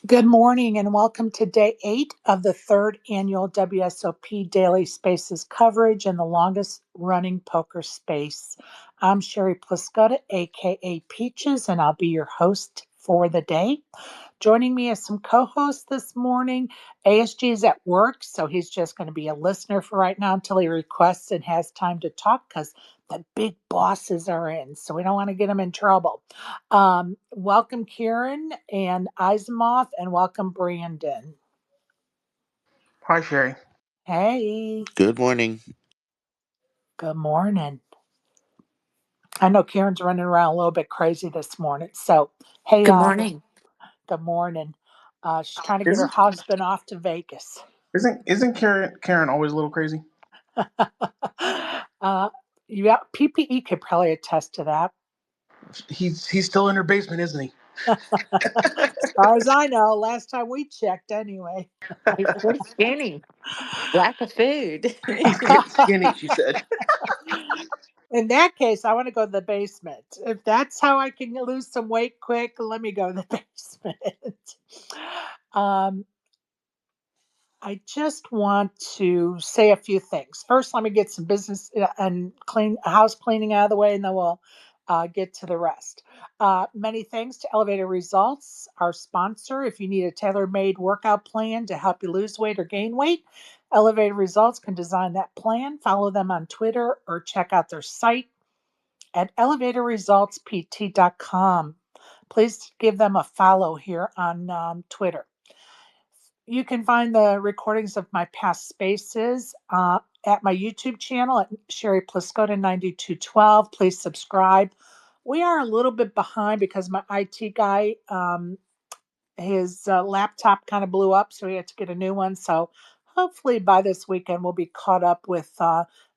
Good morning and welcome to day 8 of the third annual WSOP Daily Spaces coverage in the longest running poker space. I'm Sherry Pluskota, aka Peaches, and I'll be your host for the day. Joining me as some co hosts this morning, ASG is at work, so he's just going to be a listener for right now until he requests and has time to talk because the big bosses are in, so we don't want to get him in trouble. Welcome, Kieran and Isamoth, and welcome, Brandon. Hi, Sherry. Hey, Good morning. good morning. I know Kieran's running around a little bit crazy this morning, so hey, Good morning. good morning. She's trying to get her Isn't husband off to Vegas. isn't Karen always a little crazy? uh, yeah, PPE could probably attest to that. He's still in her basement, isn't he? As far as I know, last time we checked, anyway. He's pretty skinny. Lack of food. He's getting skinny, she said. In that case, I want to go to the basement. If that's how I can lose some weight quick, let me go to the basement. um, I just want to say a few things. First, let me get some business and clean house cleaning out of the way, and then we'll get to the rest. Many thanks to Elevator Results, our sponsor. If you need a tailor-made workout plan to help you lose weight or gain weight, Elevator Results can design that plan. Follow them on Twitter or check out their site at elevatorresultspt.com. Please give them a follow here on Twitter. You can find the recordings of my past spaces at my YouTube channel at Sherry Pluskota 9212. Please subscribe. We are a little bit behind because my IT guy, his laptop kind of blew up, so he had to get a new one. So hopefully by this weekend, we'll be caught up with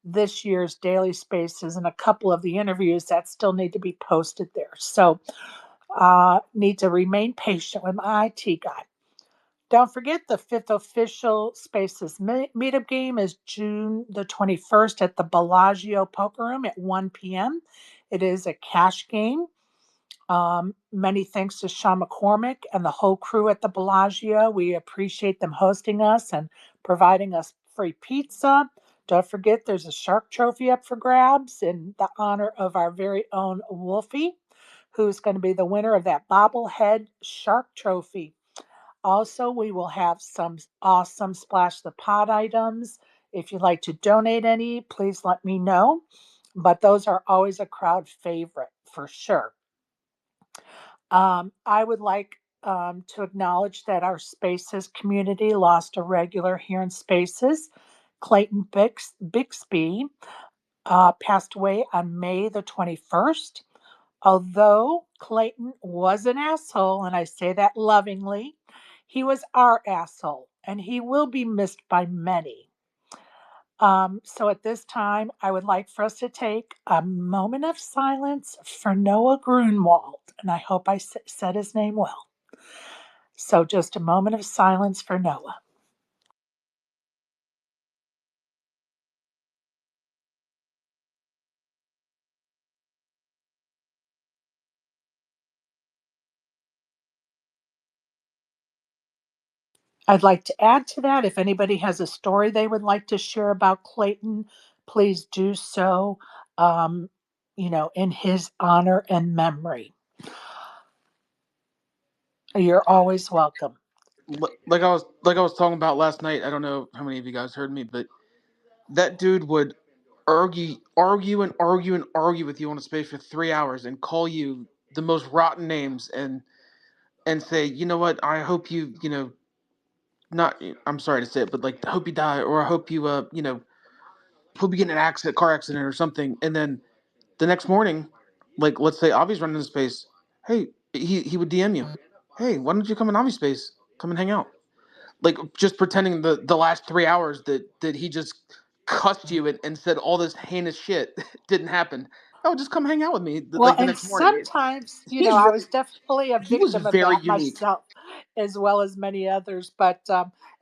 this year's daily spaces and a couple of the interviews that still need to be posted there. So need to remain patient with my IT guy. Don't forget the fifth official Spaces meetup game is June the 21st at the Bellagio Poker Room at 1 p.m. It is a cash game. Many thanks to Sean McCormick and the whole crew at the Bellagio. We appreciate them hosting us and providing us free pizza. Don't forget there's a shark trophy up for grabs in the honor of our very own Wolfie, who's going to be the winner of that bobblehead shark trophy. Also, we will have some awesome Splash the Pot items. If you'd like to donate any, please let me know. But those are always a crowd favorite for sure. I would like to acknowledge that our Spaces community lost a regular here in Spaces. Clayton Bixby passed away on May the 21st. Although Clayton was an asshole, and I say that lovingly, he was our asshole, and he will be missed by many. So at this time, I would like for us to take a moment of silence for Noah Grunwald, and I hope I said his name well. So just a moment of silence for Noah. I'd like to add to that, if anybody has a story they would like to share about Clayton, please do so, um, in his honor and memory. You're always welcome. Like I was talking about last night. I don't know how many of you guys heard me, but that dude would argue with you on a space for 3 hours and call you the most rotten names and say, you know what? I hope you not. I'm sorry to say it, but like, I hope you die, or I hope you hope you get in an car accident or something, and then the next morning, like let's say Avi's running the space, hey, he would DM you, hey, why don't you come in Avi's space? Come and hang out. Like just pretending the last 3 hours that he just cussed you and said all this heinous shit didn't happen. Oh, just come hang out with me Well, like the and next morning. sometimes, He's I very was definitely a he was victim of very that unique. myself, as well as many others. But,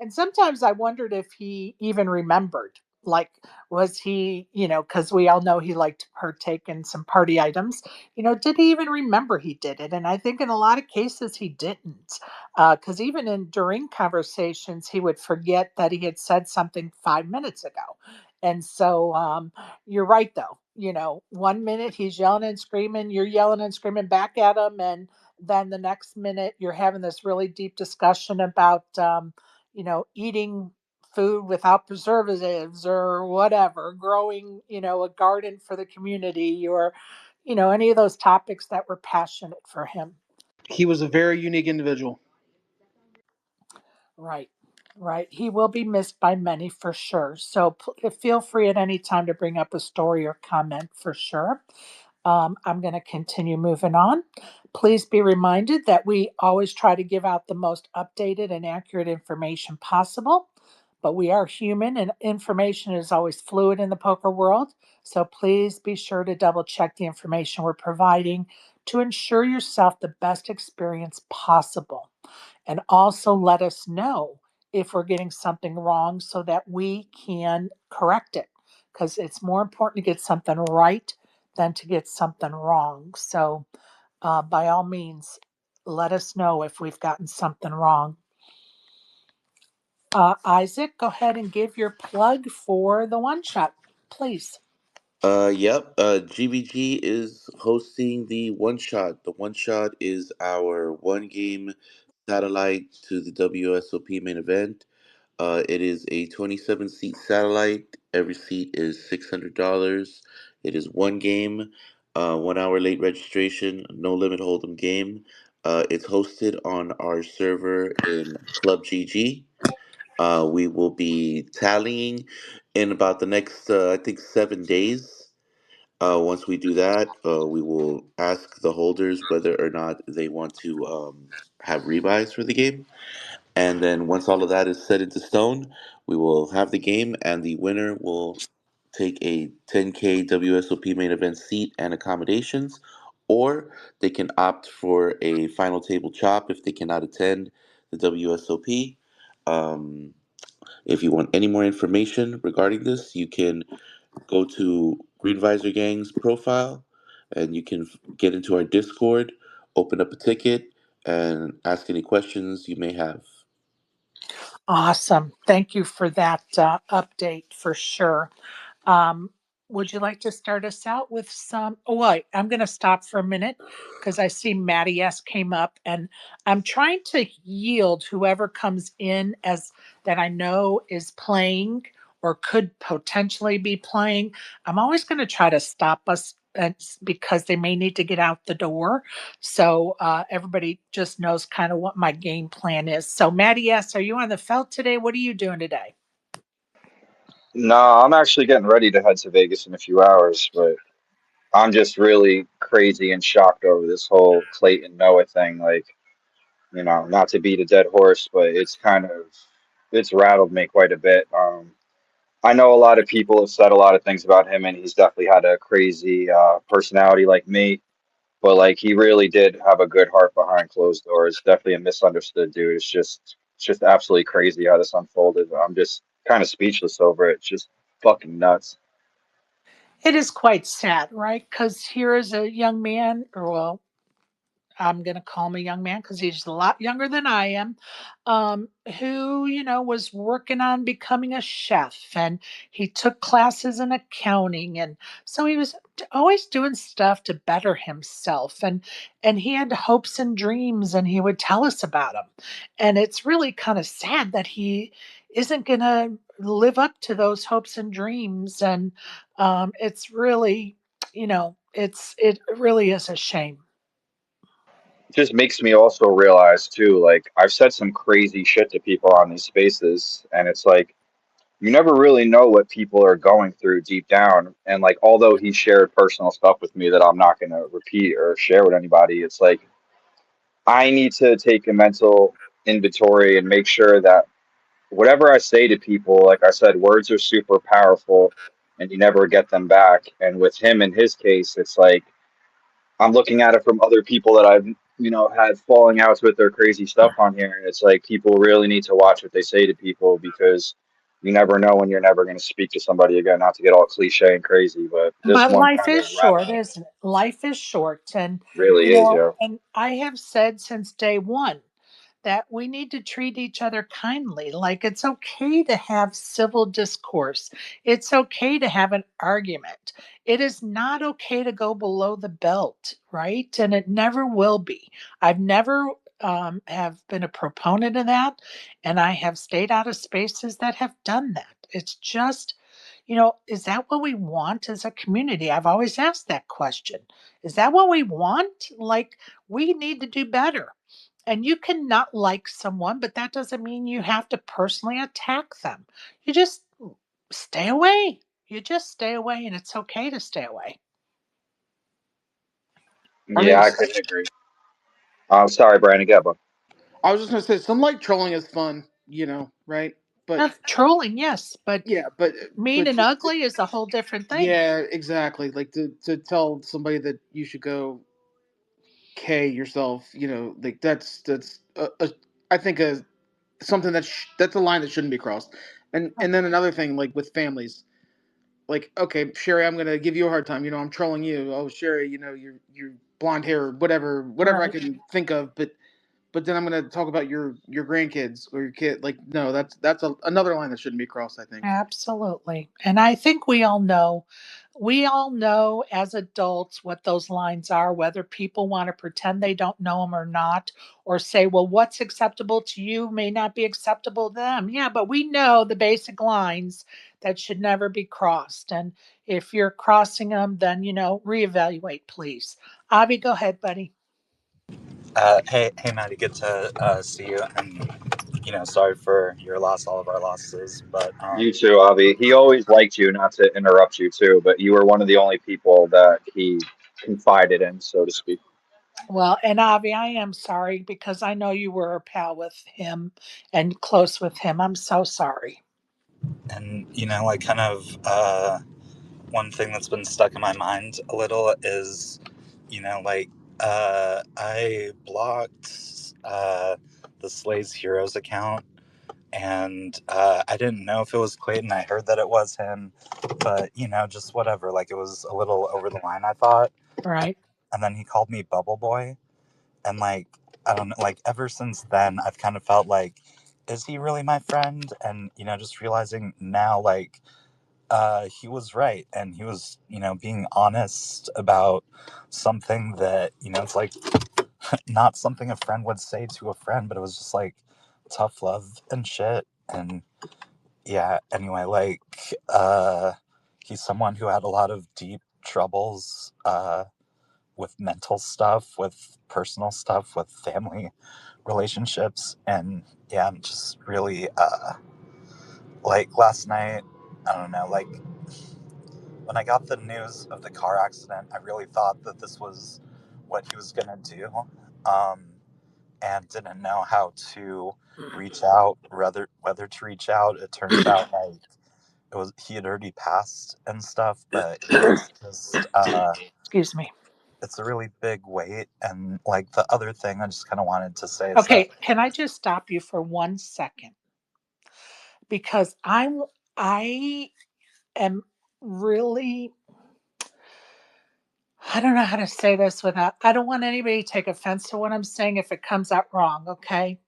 and sometimes I wondered if he even remembered. Like, was he, because we all know he liked to partake in some party items, did he even remember he did it? And I think in a lot of cases he didn't. Because even during conversations, he would forget that he had said something 5 minutes ago. And so you're right, though. 1 minute he's yelling and screaming, you're yelling and screaming back at him. And then the next minute you're having this really deep discussion about, eating food without preservatives or whatever, growing, a garden for the community or, any of those topics that were passionate for him. He was a very unique individual. Right. Right. He will be missed by many for sure. So feel free at any time to bring up a story or comment for sure. I'm going to continue moving on. Please be reminded that we always try to give out the most updated and accurate information possible, but we are human and information is always fluid in the poker world. So please be sure to double check the information we're providing to ensure yourself the best experience possible. And also let us know if we're getting something wrong so that we can correct it, because it's more important to get something right than to get something wrong. So, by all means, let us know if we've gotten something wrong. Isaac, go ahead and give your plug for the one shot, please. Yep. GVG is hosting the one shot. The one shot is our one game satellite to the WSOP main event. It is a 27 seat satellite. Every seat is $600. It is one game, 1 hour late registration, no limit hold'em game. It's hosted on our server in Club GG. We will be tallying in about the next, I think, 7 days. Once we do that, we will ask the holders whether or not they want to have rebuys for the game. And then once all of that is set into stone, we will have the game, and the winner will take a 10K WSOP main event seat and accommodations, or they can opt for a final table chop if they cannot attend the WSOP. Um, if you want any more information regarding this, you can go to Green Visor Gang's profile and you can get into our Discord, open up a ticket, and ask any questions you may have. Awesome. Thank you for that update for sure. Um, would you like to start us out with some? Oh, wait, I'm going to stop for a minute because I see Maddie S came up and I'm trying to yield whoever comes in as that I know is playing or could potentially be playing. I'm always going to try to stop us because they may need to get out the door. So everybody just knows kind of what my game plan is. So, Maddie S, are you on the felt today? What are you doing today? No, I'm actually getting ready to head to Vegas in a few hours, but I'm just really crazy and shocked over this whole Clayton Noah thing. Like, not to beat a dead horse, but it's rattled me quite a bit. I know a lot of people have said a lot of things about him, and he's definitely had a crazy personality like me. But like, he really did have a good heart behind closed doors. Definitely a misunderstood dude. It's just absolutely crazy how this unfolded. I'm just kind of speechless over it. It's just fucking nuts. It is quite sad, right? Because here is a young man, or well, I'm going to call him a young man because he's a lot younger than I am, who, was working on becoming a chef and he took classes in accounting. And so he was always doing stuff to better himself. And he had hopes and dreams and he would tell us about them. And it's really kind of sad that he isn't going to live up to those hopes and dreams. And it's really, it really is a shame. Just makes me also realize too, like I've said some crazy shit to people on these spaces, and it's like you never really know what people are going through deep down. And like, although he shared personal stuff with me that I'm not going to repeat or share with anybody, it's like I need to take a mental inventory and make sure that whatever I say to people, like I said, words are super powerful and you never get them back. And with him in his case, it's like I'm looking at it from other people that I've, had falling outs with their crazy stuff on here. And it's like people really need to watch what they say to people because you never know when you're never going to speak to somebody again. Not to get all cliche and crazy, but this But one life kind is of wraps short, it. isn't it? Life is short. And, Really is, yo. and I have said since day one that we need to treat each other kindly. Like it's okay to have civil discourse, it's okay to have an argument. It is not okay to go below the belt, right? And it never will be. I've never have been a proponent of that. And I have stayed out of spaces that have done that. It's just, is that what we want as a community? I've always asked that question. Is that what we want? Like, we need to do better. And you can not like someone, but that doesn't mean you have to personally attack them. You just stay away. You just stay away, and it's okay to stay away. I mean, Yeah, I couldn't agree. Sorry, Brandon. Get one. I was just gonna say some light trolling is fun, right? But Trolling, yes, but yeah, mean but and ugly is a whole different thing. yeah, exactly. Like to tell somebody that you should go K yourself, like that's I think something that's a line that shouldn't be crossed. And then another thing, like with families, like okay, Sherry, I'm gonna give you a hard time. I'm trolling you. Oh, Sherry, your blonde hair, whatever I Right. can think of, but then I'm gonna talk about your grandkids or your kid. Like no, that's another line that shouldn't be crossed, I think. Absolutely. And I think we all know as adults what those lines are, whether people want to pretend they don't know them or not, or say, well, what's acceptable to you may not be acceptable to them. Yeah, but we know the basic lines that should never be crossed. And if you're crossing them, then, reevaluate, please. Avi, go ahead, buddy. Hey, Maddie, good to see you. And sorry for your loss, all of our losses. But You too, Avi. He always liked you, not to interrupt you too, but you were one of the only people that he confided in, so to speak. Well, and Avi, I am sorry because I know you were a pal with him and close with him. I'm so sorry. like kind of one thing that's been stuck in my mind a little is, I blocked the Slay's Heroes account, and I didn't know if it was Clayton. I heard that it was him, but just whatever. Like it was a little over the line, I thought. Right. And then he called me Bubble Boy, and like I don't know, like ever since then I've kind of felt like, is he really my friend? And just realizing now, like he was right, and he was being honest about something that it's like not something a friend would say to a friend, but it was just like tough love and shit. And yeah, anyway, like he's someone who had a lot of deep troubles with mental stuff, with personal stuff, with family relationships. And yeah, I'm just really like last night, I don't know, like when I got the news of the car accident, I really thought that this was what he was gonna do, um, and didn't know how to reach out, whether to reach out. It turns out like he had already passed and stuff, but yeah, it's just Excuse me. it's a really big weight. And like the other thing I just kind of wanted to say is that Okay, can I just stop you for 1 second? Because I am really, I don't know how to say this without, I don't want anybody to take offense to what I'm saying if it comes out wrong, okay?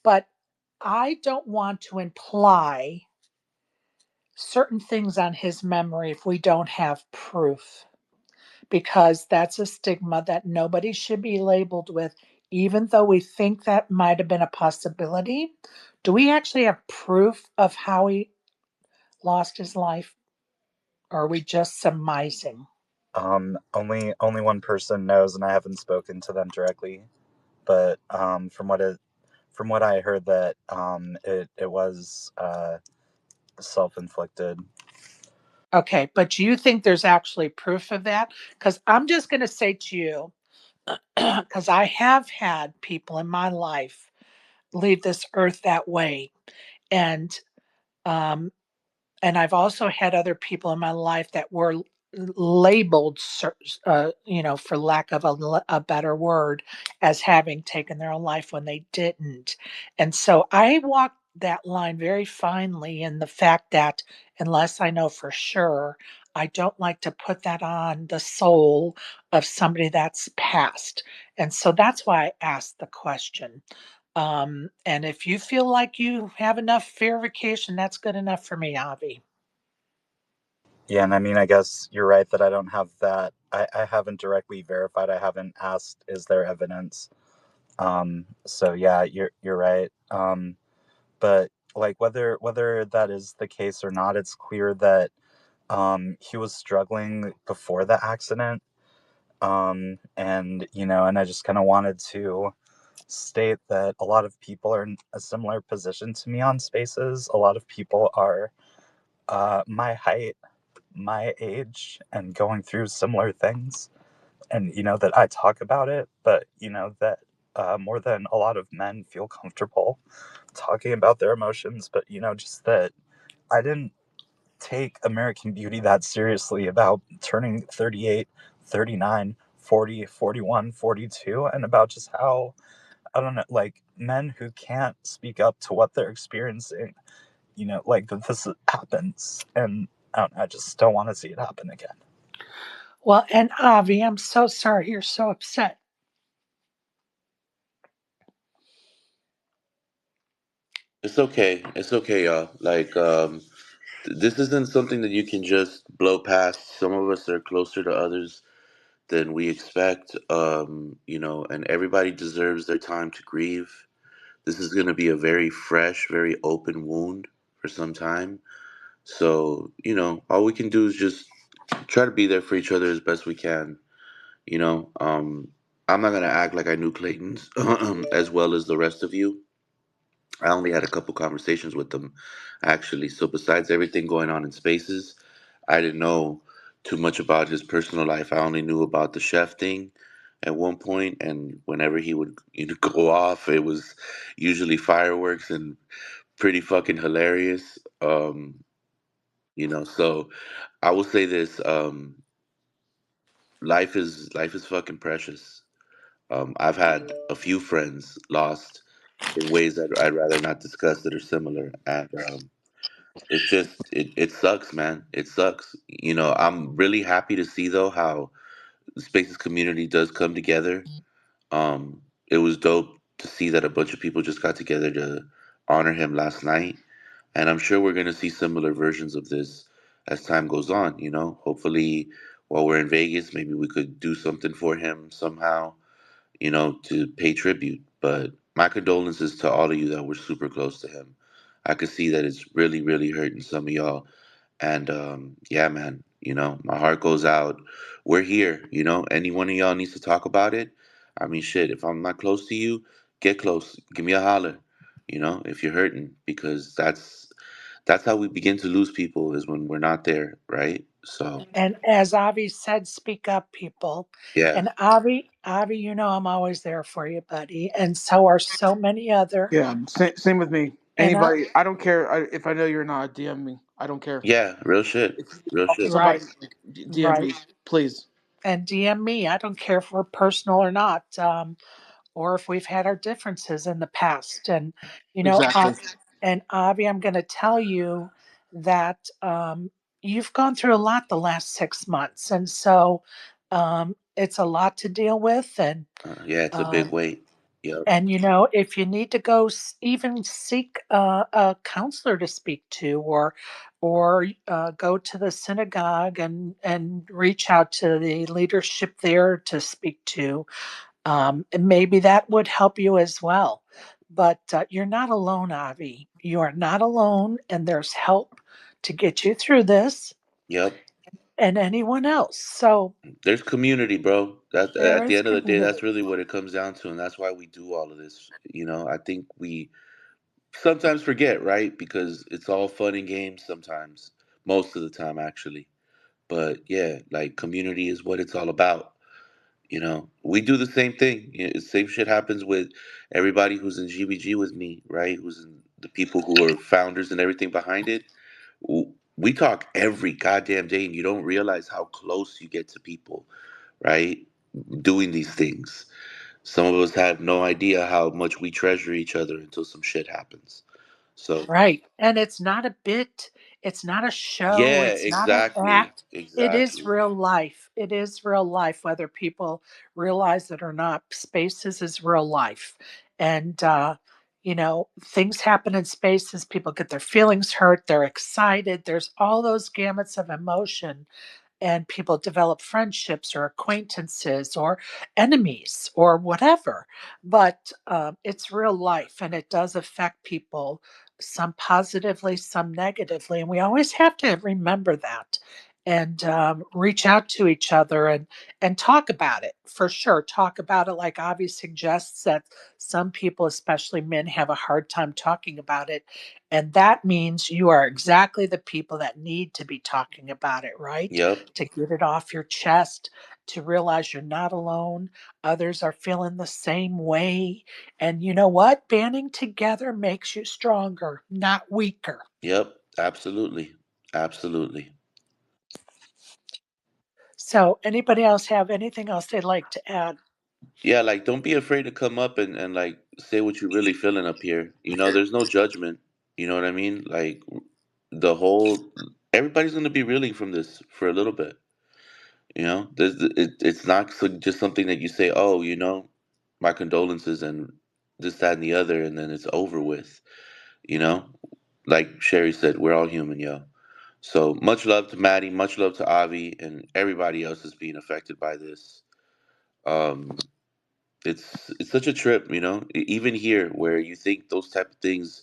But I don't want to imply certain things on his memory if we don't have proof, because that's a stigma that nobody should be labeled with, even though we think that might have been a possibility. Do we actually have proof of how he lost his life? Or are we just surmising? only one person knows, and I haven't spoken to them directly. But from what I heard, that it was self inflicted. Okay, but do you think there's actually proof of that? Because I'm just going to say to you, because I have had people in my life leave this earth that way. And um, and I've also had other people in my life that were labeled, for lack of a better word, as having taken their own life when they didn't. And so I walked that line very finely in the fact that unless I know for sure, I don't like to put that on the soul of somebody that's passed. And so that's why I asked the question. And if you feel like you have enough verification, that's good enough for me, Avi. Yeah, and I mean, I guess you're right that I don't have that. I haven't directly verified. I haven't asked, is there evidence? So yeah, you're right. But like whether that is the case or not, it's clear that he was struggling before the accident. And and I just kind of wanted to state that a lot of people are in a similar position to me on Spaces. A lot of people are my height, my age, and going through similar things. And that I talk about it, but that more than a lot of men feel comfortable talking about their emotions. But just that I didn't take American Beauty that seriously about turning 38, 39, 40, 41, 42, and about just how, I don't know, like men who can't speak up to what they're experiencing, like that this happens. And I don't know, I just don't want to see it happen again. Well, and Avi, I'm so sorry you're so upset. It's okay. It's okay, y'all. Like, this isn't something that you can just blow past. Some of us are closer to others than we expect. And everybody deserves their time to grieve. This is going to be a very fresh, very open wound for some time. So, all we can do is just try to be there for each other as best we can. You know, um, I'm not going to act like I knew Clayton's as well as the rest of you. I only had a couple conversations with them, actually. So, besides everything going on in spaces, I didn't know too much about his personal life. I only knew about the chef thing at one point, and whenever he would go off, it was usually fireworks and pretty fucking hilarious. So I will say this: life is fucking precious. I've had a few friends lost in ways that I'd rather not discuss that are similar, and it sucks, man. It sucks. I'm really happy to see though how the Spaces community does come together. It was dope to see that a bunch of people just got together to honor him last night, and I'm sure we're gonna see similar versions of this as time goes on. Hopefully, while we're in Vegas, maybe we could do something for him somehow. To pay tribute. But my condolences to all of you that were super close to him. I could see that it's really, really hurting some of y'all. And yeah, man, my heart goes out. We're here. Any one of y'all needs to talk about it. I mean, shit, if I'm not close to you, get close. Give me a holler, if you're hurting, because that's how we begin to lose people is when we're not there, right? So, And as Avi said, speak up, people. yeah. And Avi, I'm always there for you, buddy. And so are so many other. Yeah, same with me. And Anybody, I don't care if I know you're not. DM me. I don't care. Yeah, real shit. If you Real talk to shit. somebody, right, like, DM right. me, please. And DM me. I don't care if we're personal or not, or if we've had our differences in the past. And you know, Exactly. and Avi, I'm going to tell you that you've gone through a lot the last 6 months, and so it's a lot to deal with. Yeah, it's a big Um, weight. Yep. and if you need to go even seek a counselor to speak to, or go to the synagogue and reach out to the leadership there to speak to, and maybe that would help you as well. But you're not alone, Avi. You are not alone, and there's help to get you through this, Yep. and anyone else. So There's community, bro. That there at the is end of the day, community. that's really what it comes down to, and that's why we do all of this. I think we sometimes forget, right? Because it's all fun and games sometimes, most of the time, actually. But yeah, like community is what it's all about. We do the same thing. Same shit happens with everybody who's in GBG with me, right? Who's in the people who are founders and everything behind it. We talk every goddamn day, and you don't realize how close you get to people, right? Doing these things. Some of us have no idea how much we treasure each other until some shit happens. So Right. And it's not a bit, it's not a show, yeah, it's not an exactly, act. It is exactly. real life. It is real life, whether people realize it or not. Spaces is real life. And, things happen in spaces. People get their feelings hurt. They're excited. There's all those gamuts of emotion, and people develop friendships or acquaintances or enemies or whatever. But it's real life, and it does affect people, some positively, some negatively. And we always have to remember that, and reach out to each other, and talk about it, for sure. Talk about it, like Avi suggests, that some people, especially men, have a hard time talking about it. And that means you are exactly the people that need to be talking about it, right? Yep, To get it off your chest, to realize you're not alone. Others are feeling the same way. And you know what? Banding together makes you stronger, not weaker. yep, absolutely, absolutely. So, anybody else have anything else they'd like to add? Yeah, like don't be afraid to come up and like say what you're really feeling up here. There's no judgment. You know what I mean? Like the whole everybody's gonna be reeling from this for a little bit. It's not just something that you say, oh, my condolences and this, that, and the other, and then it's over with. You know, like Sherry said, we're all human, yo. So much love to Maddie, much love to Avi, and everybody else that's being affected by this. Um, it's such a trip, even here where you think those type of things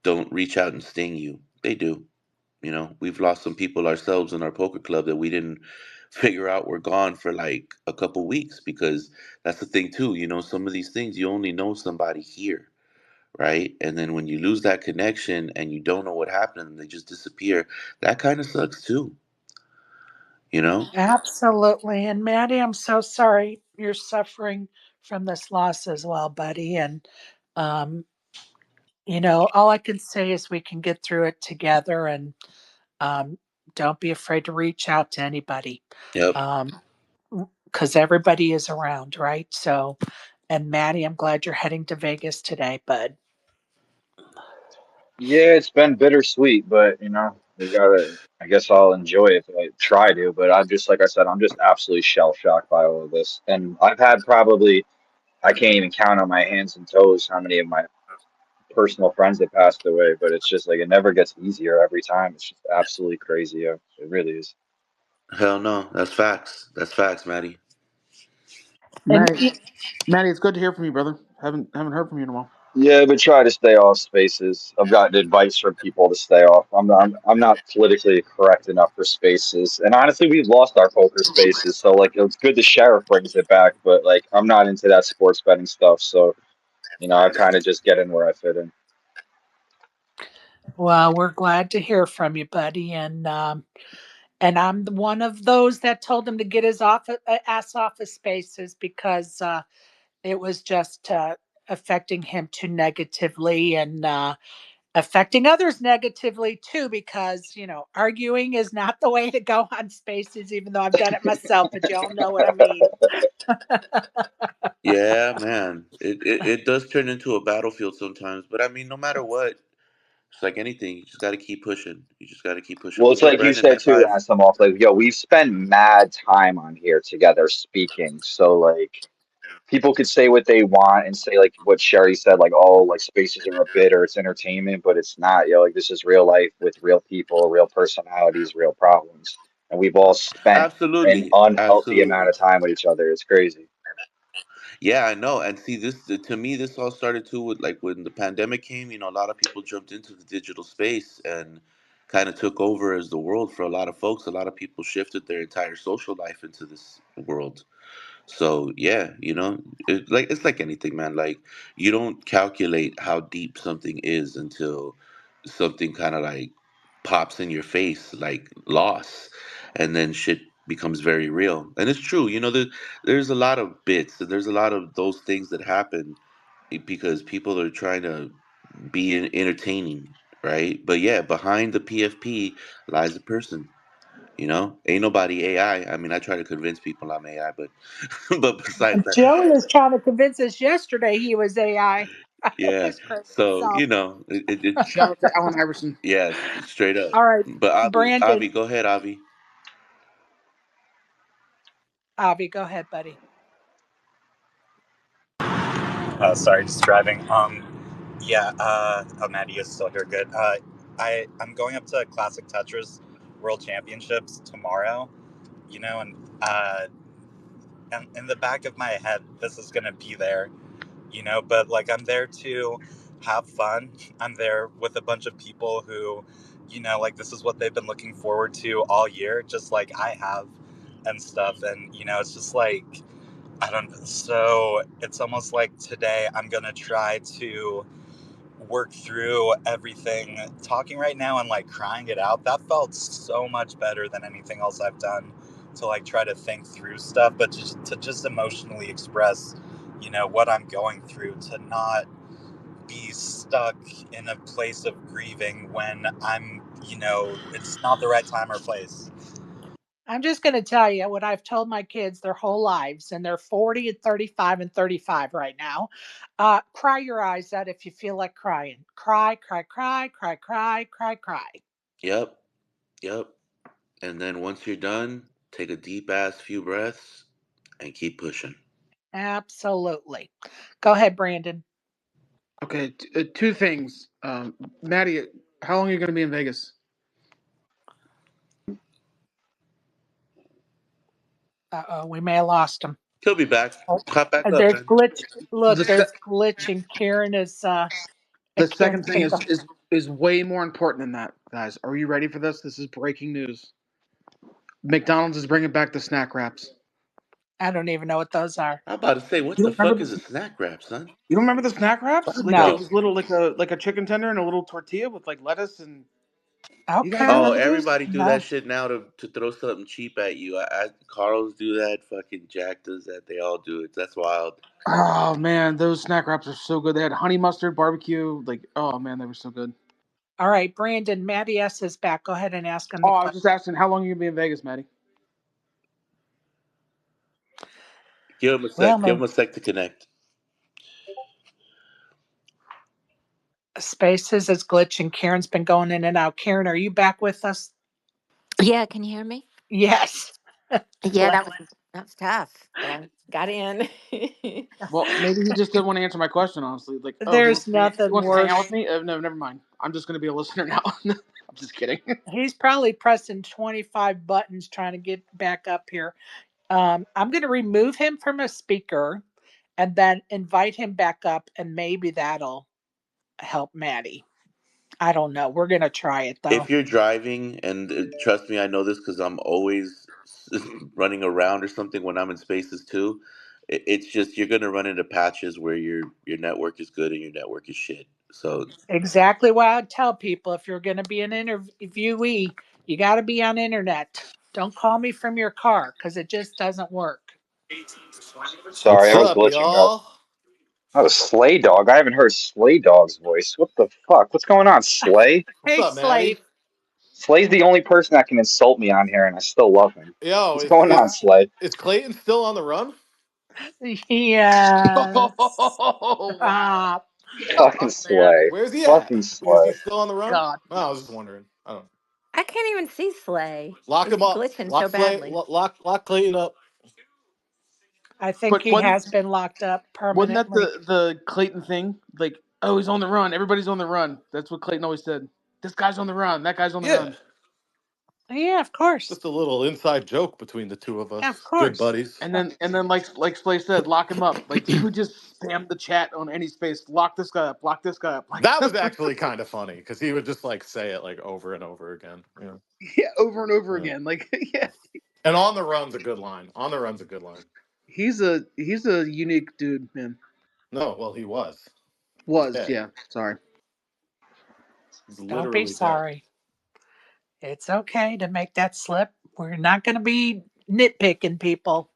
don't reach out and sting you, they do. We've lost some people ourselves in our poker club that we didn't figure out were gone for like a couple weeks, because that's the thing too. Some of these things you only know somebody here, right? And then when you lose that connection and you don't know what happened and they just disappear, that kind of sucks too, you know? Absolutely. And Maddie, I'm so sorry you're suffering from this loss as well, buddy. And, um, all I can say is we can get through it together, and um, don't be afraid to reach out to anybody, Yep. because everybody is around, right? So, and Maddie, I'm glad you're heading to Vegas today, bud. Yeah, it's been bittersweet, but we gotta. I guess I'll enjoy it. I try to, but I'm just like I said, I'm just absolutely shell shocked by all of this, and I've had probably I can't even count on my hands and toes how many of my personal friends that passed away. But it's just like it never gets easier every time. It's just absolutely crazy. Yeah, it really is. Hell no. That's facts. That's facts, Maddie. And Maddie, Maddie, it's good to hear from you, brother. Haven't heard from you in a while. Yeah, but try to stay off spaces. I've gotten advice from people to stay off. I'm not politically correct enough for spaces. And honestly, we've lost our poker spaces. So like it's good the sheriff brings it back, but like I'm not into that sports betting stuff. So, I kind of just get in where I fit in. well, we're glad to hear from you, buddy. And I'm one of those that told him to get his ass off of spaces, because it was just affecting him too negatively, and affecting others negatively too, because arguing is not the way to go on spaces, even though I've done it myself, but y'all know what I mean. Yeah, man. It does turn into a battlefield sometimes. But I mean, no matter what, it's like anything. You just got to keep pushing. You just got to keep pushing. Well, What's it's up, like you Brandon? High said too, five. as I'm off, like, yo, we've spent mad time on here together speaking. So like people could say what they want and say like what Sherry said, like, oh, like spaces are a bit or it's entertainment, but it's not, yo. Like this is real life with real people, real personalities, real problems. And we've all spent an Absolutely. unhealthy amount Absolutely. of time with each other. It's crazy. Yeah, I know. And see, to me, this all started too with like when the pandemic came. A lot of people jumped into the digital space and kind of took over as the world for a lot of folks. A lot of people shifted their entire social life into this world. So yeah, it's like anything, man. Like you don't calculate how deep something is until something kind of like pops in your face, like loss, and then shit becomes very real. And it's true, there's a lot of bits and there's a lot of those things that happen because people are trying to be entertaining, right? But yeah, behind the PFP lies a person. Ain't nobody AI. I mean, I try to convince people I'm AI, but but besides that, Joey was trying to convince us yesterday he was AI. Yeah. He's crazy So himself. Shout out to Allen Iverson. yes, straight up. All right, But Avi, Brandon. go ahead, Avi. Avi, go ahead, buddy. Sorry, just driving. Yeah. Oh, Maddie is still here. Good. I'm going up to Classic Tetris World Championships tomorrow. You know, and in the back of my head, this is gonna be there. You know, but like I'm there to have fun. I'm there with a bunch of people who, you know, like this is what they've been looking forward to all year, just like I have, and stuff. And you know, it's just like I don't. So it's almost like today I'm gonna try to work through everything. Talking right now and like crying it out, that felt so much better than anything else I've done to like try to think through stuff, but just to just emotionally express, you know, what I'm going through, to not be stuck in a place of grieving when I'm, you know, it's not the right time or place. I'm just going to tell you what I've told my kids their whole lives, and they're 40 and 35 and 35 right now. Cry your eyes out if you feel like crying. Cry, cry, cry, cry, cry, cry, cry. Yep. Yep. And then once you're done, take a deep ass few breaths and keep pushing. Absolutely. Go ahead, Brandon. Okay, two things. Maddie, how long are you going to be in Vegas? We may have lost him. He'll be back. Oh, Pop back up, there's man. glitch. Look, The there's se- glitch, and Karen is. the And Karen second thing came. is way more important than that, guys. Are you ready for this? This is breaking news. McDonald's is bringing back the snack wraps. I don't even know what those are. I'm about to say, what You the don't fuck remember is a the snack wrap, son? You don't remember the snack wraps? Fuck Like it No. no. was little like a chicken tender and a little tortilla with like lettuce and you guys don't Okay. Oh, remember those? everybody do that No. shit now to throw something cheap at you. Carl's do that. Fucking Jack does that. They all do it. That's wild. Oh man, those snack wraps are so good. They had honey mustard, barbecue. Like, oh man, they were so good. All right, Brandon. Maddie S is back. Go ahead and ask him Oh, the I was question. just asking, how long are you gonna be in Vegas, Maddie? Give him a Well, sec. Give my him a sec to connect. Spaces is glitching. Karen's been going in and out. Karen, are you back with us? Yeah, can you hear me? Yes. Yeah, Glad. that was tough, but I got in. Well, maybe he just didn't want to answer my question, honestly. Like, oh, There's he nothing wants to hang out worse. with me. No, never mind. I'm just gonna be a listener now. I'm just kidding. He's probably pressing 25 buttons trying to get back up here. I'm going to remove him from a speaker and then invite him back up, and maybe that'll help Maddie. I don't know. We're going to try it If though. you're driving, and trust me, I know this because I'm always running around or something when I'm in spaces too. It's just you're gonna run into patches where your network is good and your network is shit. So Exactly what I tell people. If you're going to be an interviewee, you got to be on internet. Don't call me from your car because it just doesn't work. Sorry, What's I was up, glitching up. y'all? Oh, Slay Dog. I haven't heard Slay Dog's voice. What the fuck? What's going on, Slay? What's Hey, up, Maddie? slave. Slay's the only person that can insult me on here, and I still love him. Yo, What's going on, Slay? is Clayton still on the run? Yes. Oh wow. Stop. Fucking Man, Slay. Where's he at? Fucking Is he Slay. still on the run? God. No, I was just wondering. I don't. I can't even see Slay. Lock It's him up. glitching so badly. Lock Clayton up. I think But he has been locked up wasn't that permanently. the Clayton thing? Like, oh, he's on the run. Everybody's on the run. That's what Clayton always said. This guy's on the run. That guy's on the Yeah, run. Yeah, of course. just a little inside joke between the two of Yeah, of us. Good course. buddies. And then like Splay said, lock him up. Like he would just spam the chat on any space. Lock this guy up. Lock this guy up. Like That was actually kind of funny because he would just like say it like over and over again. Yeah. yeah, over and over Yeah. again. Like yeah, And on the run's a good line. On the run's a good line. he's a unique dude, man. No, well, he was. He's Was dead. yeah. Sorry. He's Don't be literally dead. sorry. It's okay to make that slip. We're not going to be nitpicking people.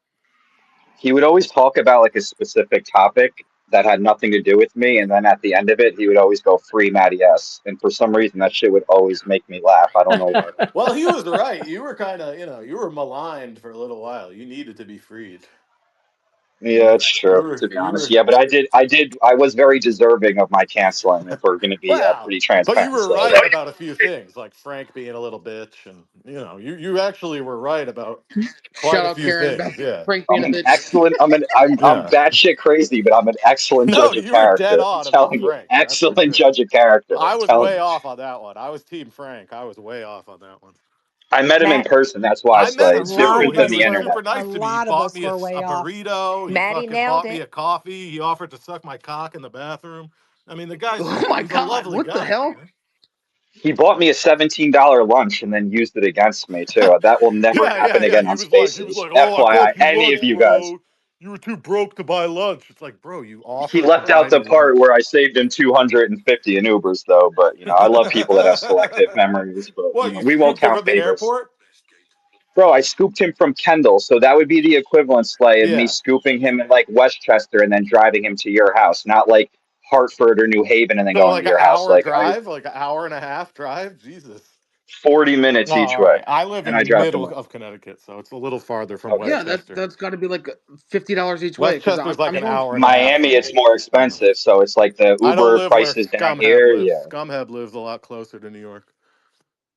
He would always talk about like a specific topic that had nothing to do with me, and then at the end of it, he would always go free Matty S. And for some reason, that shit would always make me laugh. I don't know why. Well, he was right. You were kind of, you were maligned for a little while. You needed to be freed. Yeah, it's You true, were to be you honest. were Yeah, but I was very deserving of my canceling, if we're going to be wow, pretty but you transparent. were So, right like, about a few things, like Frank being a little bitch, and you actually were right about quite Shout a out few Karen about things. Yeah, Frank being I'm a an bitch. excellent, I'm yeah. batshit crazy, but I'm an excellent No, judge of you were dead character. I'm on about telling you, Frank. That's for excellent sure. judge of character. I I'm was telling way you. off on that one. I was Team Frank. I was way off on that one. I met him in Matt, person. That's why, I met Slay. a him It's lot too. different of He than us the was were, internet. super a nice to me. He lot of bought us me were a way off. burrito. He Maddie fucking nailed bought me it. a coffee. He offered to suck my cock in the bathroom. I mean, the guy's Oh my he's a god, lovely what the guy. hell? He bought me a $17 lunch and then used it against me too. That will never Yeah, happen yeah. again He on was like, Spaces. oh, I FYI, bought you any lunch, of you guys. bro. You were too broke to buy lunch. It's like, bro, you He offered to left buy out the me part lunch. where I saved him 250 in Ubers, though. But I love people that have selective memories. But What, you we won't scooped him count from the favors. airport? Bro, I scooped him from Kendall, so that would be the equivalent, Slay, of me Yeah. scooping him in like Westchester and then driving him to your house, not like Hartford or New Haven and then So going to like an your house. hour Like I drive, like an hour and a half drive? Jesus. 40 Oh, minutes each all way, right. I live and in I the dropped him middle off. of Connecticut, so it's a little farther from Okay. Yeah, Westchester. that's got to be like $50 each way because Westchester's I'm like I'm an going. hour and a half Miami, from me. it's more Yeah. expensive, so it's like the I don't Uber live where prices down Scumhead here. lives. Yeah. Scumhead lives a lot closer to New York.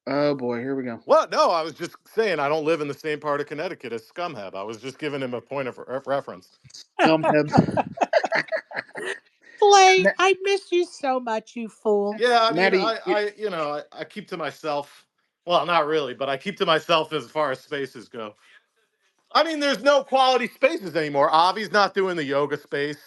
Oh boy, here we go. What? No, I was just saying I don't live in the same part of Connecticut as Scumhead. I was just giving him a point of reference. Scumhead. Slay, Ma- I miss you so much, you fool. Yeah, I mean, Maddie, I keep to myself. Well, not really, but I keep to myself as far as spaces go. I mean, there's no quality spaces anymore. Avi's not doing the yoga space.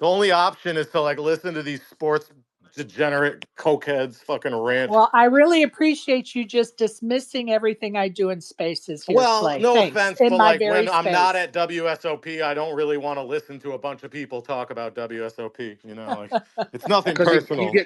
The only option is to like listen to these sports degenerate cokeheads fucking rant. Well, I really appreciate you just dismissing everything I do in spaces here, Well, Slay. no Thanks. offense, In but my like very when I'm not space. at WSOP, I don't really want to listen to a bunch of people talk about WSOP. Like it's nothing because you personal.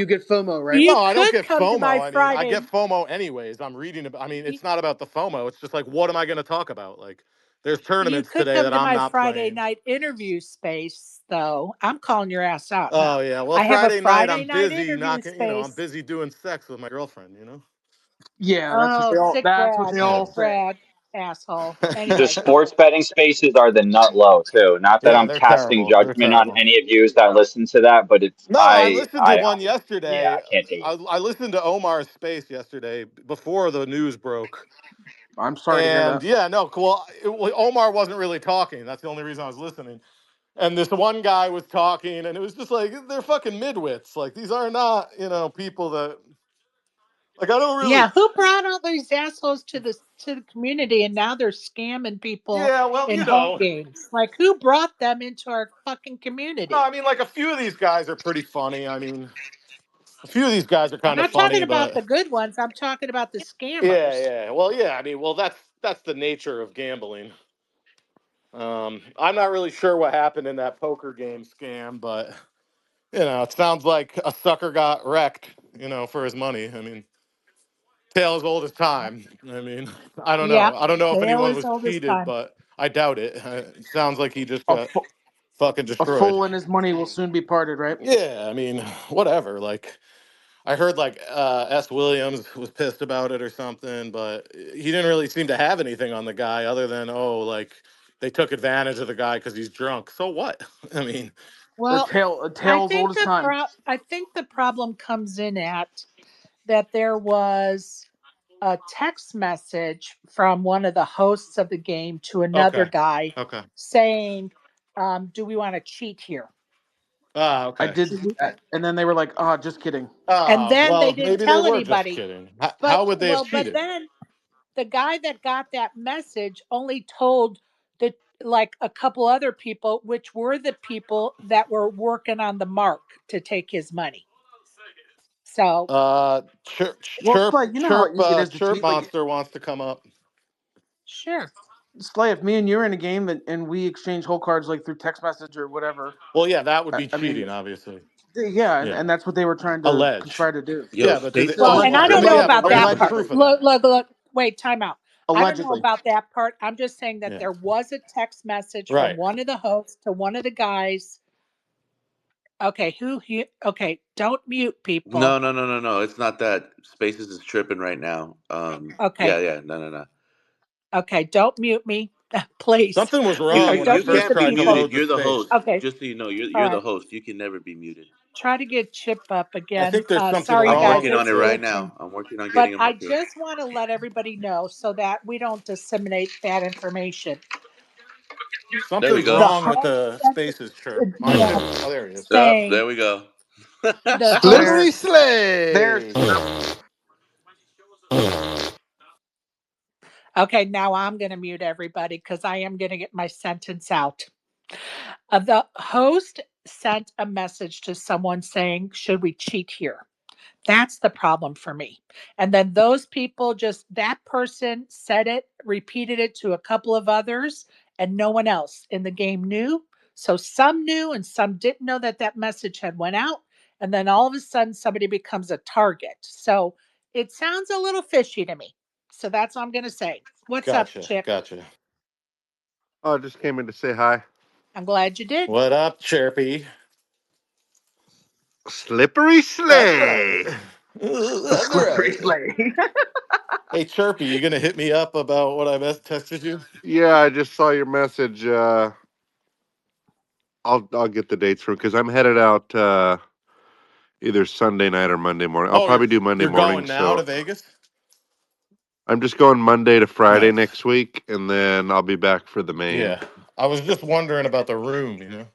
get FOMO, right? You No, I don't could get come to my FOMO. I mean, I Friday. get FOMO anyways. I'm reading about, I mean, You, it's not about the FOMO. It's just like, what am I going to talk about? Like, there's you tournaments could today come that to I'm my not Friday playing. night interview space, though. I'm calling your ass out Oh now. yeah. Well, I have a Friday night Friday I'm night busy interview knocking. I'm space. busy doing sex with my girlfriend. Yeah, that's what Oh, they all. sick That's what Brad, they sick all Yeah. say. Brad, asshole. The Anyway, sports betting spaces are the nut low too. Not that Yeah, I'm they're casting terrible. They're judgment on terrible. any of you that listen to that, but it's No, I listened to one yeah, yesterday. I can't do it. I listened to Omar's space yesterday before the news broke. I'm sorry to hear And that. yeah, no, well, Omar wasn't really talking. That's the only reason I was listening. And this one guy was talking, and it was just like they're fucking midwits. Like these are not, people that like I don't really. yeah, who brought all these assholes to the community, and now they're scamming people Yeah, well, in home games? Like, who brought them into our fucking no, I community? mean, like a few of these guys are pretty funny. I mean, a few of these guys are I'm kind of not talking funny, about but the good ones. I'm talking about the yeah, scammers. yeah. Well, yeah. I mean, well, that's the nature of gambling. I'm not really sure what happened in that poker game scam, but it sounds like a sucker got wrecked, for his money. I mean, tale as old as time. I mean, I don't Yeah, know. I don't know if tale anyone as was old as cheated, time. but I doubt it. It sounds like he just A, got fo- fucking a destroyed. fool and his money will soon be parted, right? Yeah, I mean, whatever. Like, I heard like S. Williams was pissed about it or something, but he didn't really seem to have anything on the guy other than like they took advantage of the guy because he's drunk. So what? I mean, Well, A tale as old as time. I think the problem comes in at that there was a text message from one of the hosts of the game to another okay, guy okay, saying, "Do we want to cheat here?" I okay. did see that, and then they were like, "Ah, just kidding." And then they Well, didn't maybe they tell were just anybody. kidding. But How would they have but cheated? then the guy that got that message only told the like a couple other people, which were the people that were working on the mark to take his money. So Chirp, Well, chirp, Slay, you know how chirp, easy it is to chirp cheat. Like, monster wants to come up. sure. Slay, if me and you are in a game and we exchange hole cards like through text message or whatever, Well, yeah, that would be I mean, cheating, obviously. yeah, and Yeah, that's what they were trying to allege. conspire to do. Yo, Yeah, but did they? Spaces Well, is and I Well, don't stripping well, know yeah, right but about where's that the now. part. proof of Look, that? look, look. Wait, time out. I don't know Allegedly. about that part. I'm just saying that Yeah, there was a text message from right. one of the hosts to one of the guys. Okay, okay, don't mute people. No, no, no, no, no. It's not that. Spaces is tripping right now. Okay, Yeah, yeah. No, no, no. okay, don't mute me. Please. Something was You Or wrong when I you don't mute first the can't be tried to people. muted. load the You're the space. host. Okay. Just so you know, All you're the right. host. You can never be muted. Try to get Chip up I again. think there's something Sorry, I'm wrong guys. working with on It's it the. right glitching. now. I'm working on But getting him I up here. just want to let everybody know so that we don't disseminate bad information. There we Something's go. The wrong with host the sent spaces, Chirp. an Mine email too. Oh, there he is. Up, saying there we go. the host. There, Slippery there's slide. Chirp. Okay, now I'm going to mute everybody because I am going to get my sentence out. The host sent a message to someone saying, should we cheat here? That's the problem for me. And then those people just, that person said it, repeated it to a couple of others, and no one else in the game knew. So some knew and some didn't know that that message had went out. And then all of a sudden somebody becomes a target. So it sounds a little fishy to me. So that's what I'm going to say. What's up, Gotcha. Chip? Gotcha. Oh, I just came in to say hi. I'm glad you did. What up, Chirpy? Slippery That's right. slide. That's Slippery right. slide. Hey, Chirpy, you gonna hit me up about what I texted you? Yeah, I just saw your message. I'll get the dates from because I'm headed out either Sunday night or Monday morning. I'll Oh, probably do Monday you're morning. going now to So Vegas? I'm just going Monday to Friday Nice. next week, and then I'll be back for the main. Yeah. I was just wondering about the room, you know?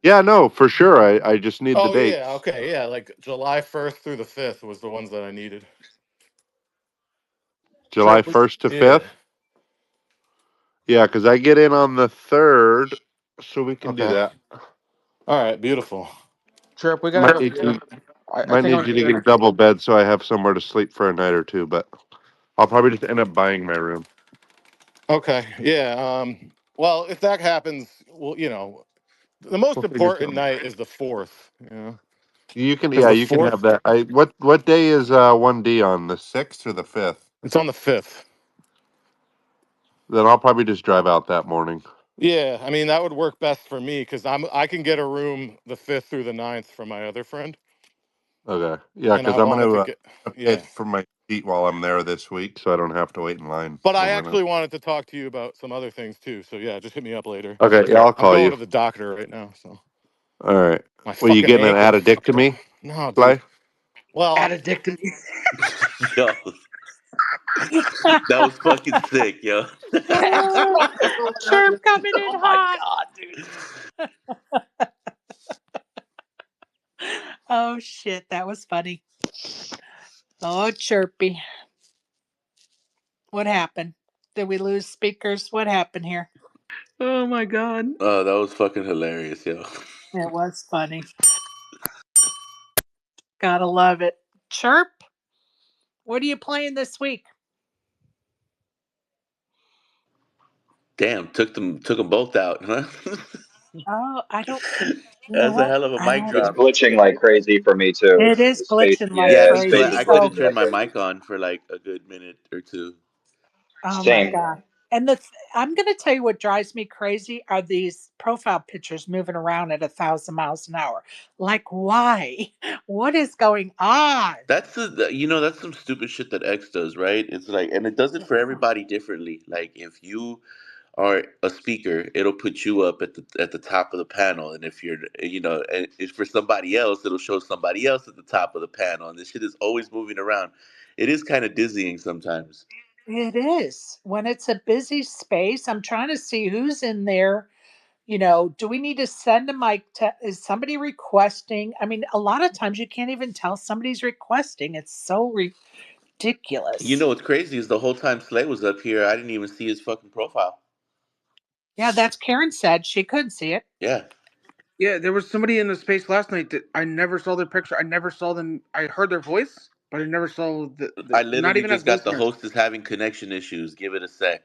Yeah, no, for sure. I just need the Oh, yeah. dates. Okay. Yeah. Like July 1st through the 5th was the ones that I needed. July Chirp, we, 1st to Yeah. 5th. Yeah, because I get in on the 3rd, so we can do Okay. that. All right. Beautiful. Chirp, we gotta Might go. need you, I might think need I'm. you to get a double bed so I have somewhere to sleep for a night or two, but I'll probably just end up buying my room. Okay. Yeah. Well, if that happens, well, the most We'll figure important something. night is the 4th, You can, because yeah, the you can 4th, have that. What day is 1D on, the 6th or the 5th? it's on the 5th. Then I'll probably just drive out that morning. Yeah, I mean that would work best for me because I can get a room the 5th through the 9th from my other friend, Okay, yeah, and I because I'm wanted gonna to get pay yeah. for my seat while I'm there this week, so I don't have to wait in line. But I I'm gonna. actually wanted to talk to you about some other things too. So yeah, just hit me up later. Okay, yeah, I'll I'm call going you. to the doctor right now, so All right. my Well, you fucking getting an ankle's fucked up. addictomy, No, dude. Fly? Well, Addadictomy. Yo, that was fucking sick, yo. That's fucking Chirp hilarious. coming in Oh my hot. god, dude. Oh shit, that was funny. Oh, Chirpy. What happened? Did we lose speakers? What happened here? Oh my god. Oh, that was fucking hilarious, yo. It was funny. Gotta love it. Chirp, what are you playing this week? Damn, took them both out, huh? Oh, I don't, you know That's a what? hell of a I mic don't, It's drop. glitching like crazy for me too. it is The space, glitching like yeah, Yeah, because crazy. space I is So, couldn't glitching turn like my crazy. mic on for like a good minute or two. oh my Same. God. And I'm going to tell you what drives me crazy are these profile pictures moving around at 1,000 miles an hour. Like, why? What is going on? That's that's some stupid shit that X does, right? It's like, and it does it for everybody differently. Like, if you are a speaker, it'll put you up at the top of the panel, and if you're, and if for somebody else, it'll show somebody else at the top of the panel, and this shit is always moving around. It is kind of dizzying sometimes. It is. When it's a busy space, I'm trying to see who's in there. Do we need to send them is somebody requesting? I mean, a lot of times you can't even tell somebody's requesting. It's so You ridiculous. know what's crazy is the whole time Slay was up here, I didn't even see his fucking profile. Yeah, that's Karen said. She couldn't see it. Yeah, Yeah, there was somebody in the space last night that I never saw their picture. I never saw them. I heard their voice, but I never saw I not literally even as just got the listeners. host is having connection issues. Give it a sec.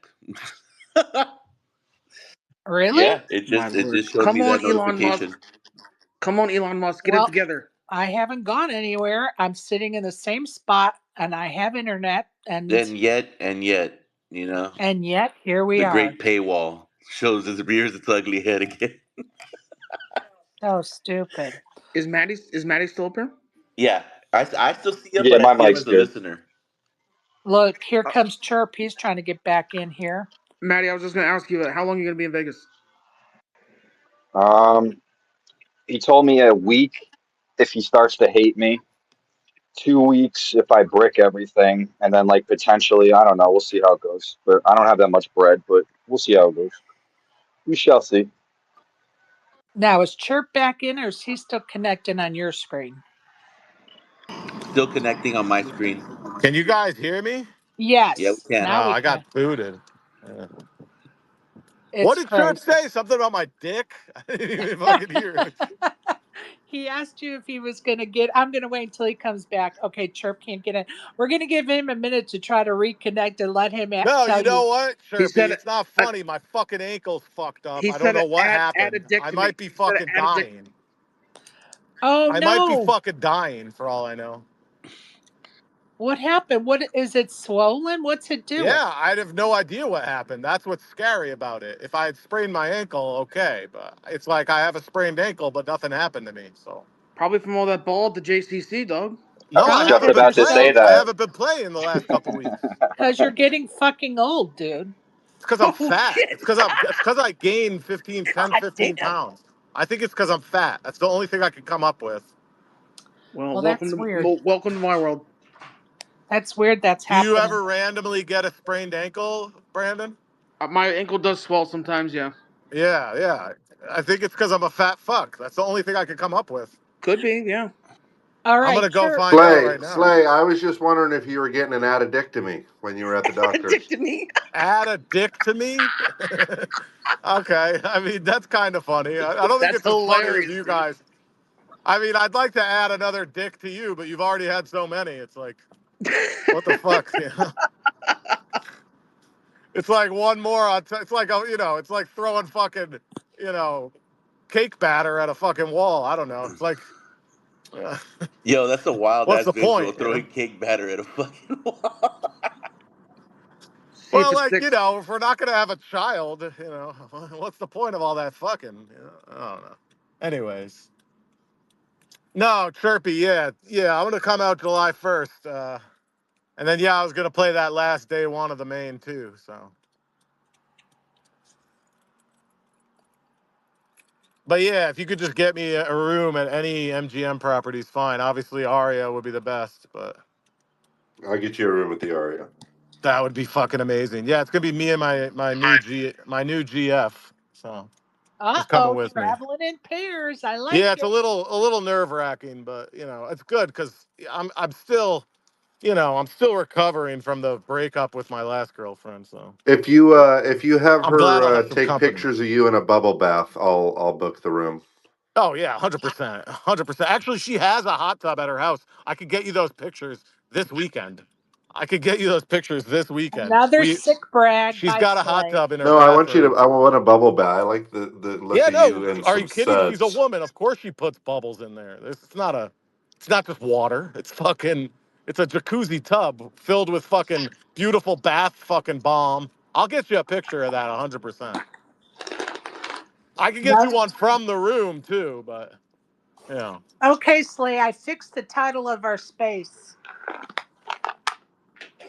Really? Yeah, it My just it lord. just showed Come me that on, Elon Musk. notification. Come on, Elon Musk. Get it Well, together. I haven't gone anywhere. I'm sitting in the same spot and I have internet And yet, and yet here we the are. great paywall shows rears its ugly head again. So stupid. Is Maddie still up here? Yeah, I still see him, Yeah, but I my see him mic's as a good. listener. Look, here comes Chirp. He's trying to get back in here. Maddie, I was just gonna ask you, how long are you gonna be in Vegas? Um, he told me a week if he starts to hate me, 2 weeks if I brick everything, and then like potentially, I don't know, we'll see how it goes. But I don't have that much bread, but we'll see how it goes. We shall see. Now, is Chirp back in or is he still connecting on your screen? Still connecting on my screen. Can you guys hear me? Yeah, we Yes. can. Now Oh, we I can. got booted. Yeah. What It's did Chirp crazy. say? Something about my dick? I didn't even fucking hear it. He asked you if he was going to get. I'm going to wait until he comes back. Okay, Chirp can't get in. We're going to give him a minute to try to reconnect and let him No, you tell you. know what, He Chirpy? said It's not uh, funny. My fucking ankle's fucked up. he I don't said know what happened. I addictomy. might be He said fucking dying. Oh I might be no! fucking dying for all I know. What happened? What is it swollen? What's it doing? Yeah, I'd have no idea what happened. That's what's scary about it. If I had sprained my ankle, okay, but it's like I have a sprained ankle, but nothing happened to me. So probably from all that ball at the JCC, dog. I no, was I Probably just haven't because been you're about to so say playing. I that. haven't been playing the last couple weeks. because you're getting fucking old, dude. It's because I'm Oh fat. shit! It's because I gained 15, 10, God 15 damn. pounds. I think it's because I'm fat. That's the only thing I can come up with. Well, Well, that's weird. welcome to my world. That's weird. That's Do you happening. ever randomly get a sprained ankle, Brandon? My ankle does swell sometimes. Yeah, Yeah, yeah. I think it's because I'm a fat fuck. That's the only thing I can come up with. could be. Yeah. All I'm right, gonna go Chirp. find out Slay, right now. Slay. I was just wondering if you were getting an addadictomy when you were at the doctor's. Addicted me. Add a dick to me? Okay. I mean, that's kind of funny. I don't think That's it's as funny as hilarious, you dude. guys. I mean, I'd like to add another dick to you, but you've already had so many. It's like, what the fuck? You know? It's like one more on. It's like it's like throwing fucking, you know, cake batter at a fucking wall. I don't know. It's like, uh, Yo, that's a wild what's ass the visual, point? You know? throwing cake batter at a fucking wall. See if Well, it like sticks. if we're not gonna have a child, what's the point of all that fucking? I don't know. Anyways, no, Chirpy, yeah. I'm gonna come out July 1st, and then I was gonna play that last day one of the main too. So, but yeah, if you could just get me a room at any MGM properties, fine. Obviously, Aria would be the best, but I'll get you a room at the Aria. that would be fucking amazing. Yeah, it's gonna be me and my new GF. So Uh he's coming oh, with me. traveling in pairs. I like Yeah, it's a it. little nerve wracking, but it's good because I'm still I'm still recovering from the breakup with my last girlfriend. So If you have I'm glad her I'll have some take company. pictures of you in a bubble bath, I'll book the room. Oh yeah, 100%, 100%. Actually, she has a hot tub at her house. I could get you those pictures this weekend. I could get you those pictures this weekend. Another sick brag She's by got a hot Slay. tub in her No, I want you to. bathroom. I want a bubble bath. I like the look Yeah, of no. you and Are some you kidding? She's a suds. woman. Of course she puts bubbles in there. It's not just water. It's a jacuzzi tub filled with fucking beautiful bath fucking bomb. I'll get you a picture of that 100%. I could get No. you one from the room too, but Okay, Slay, I fixed the title of our space.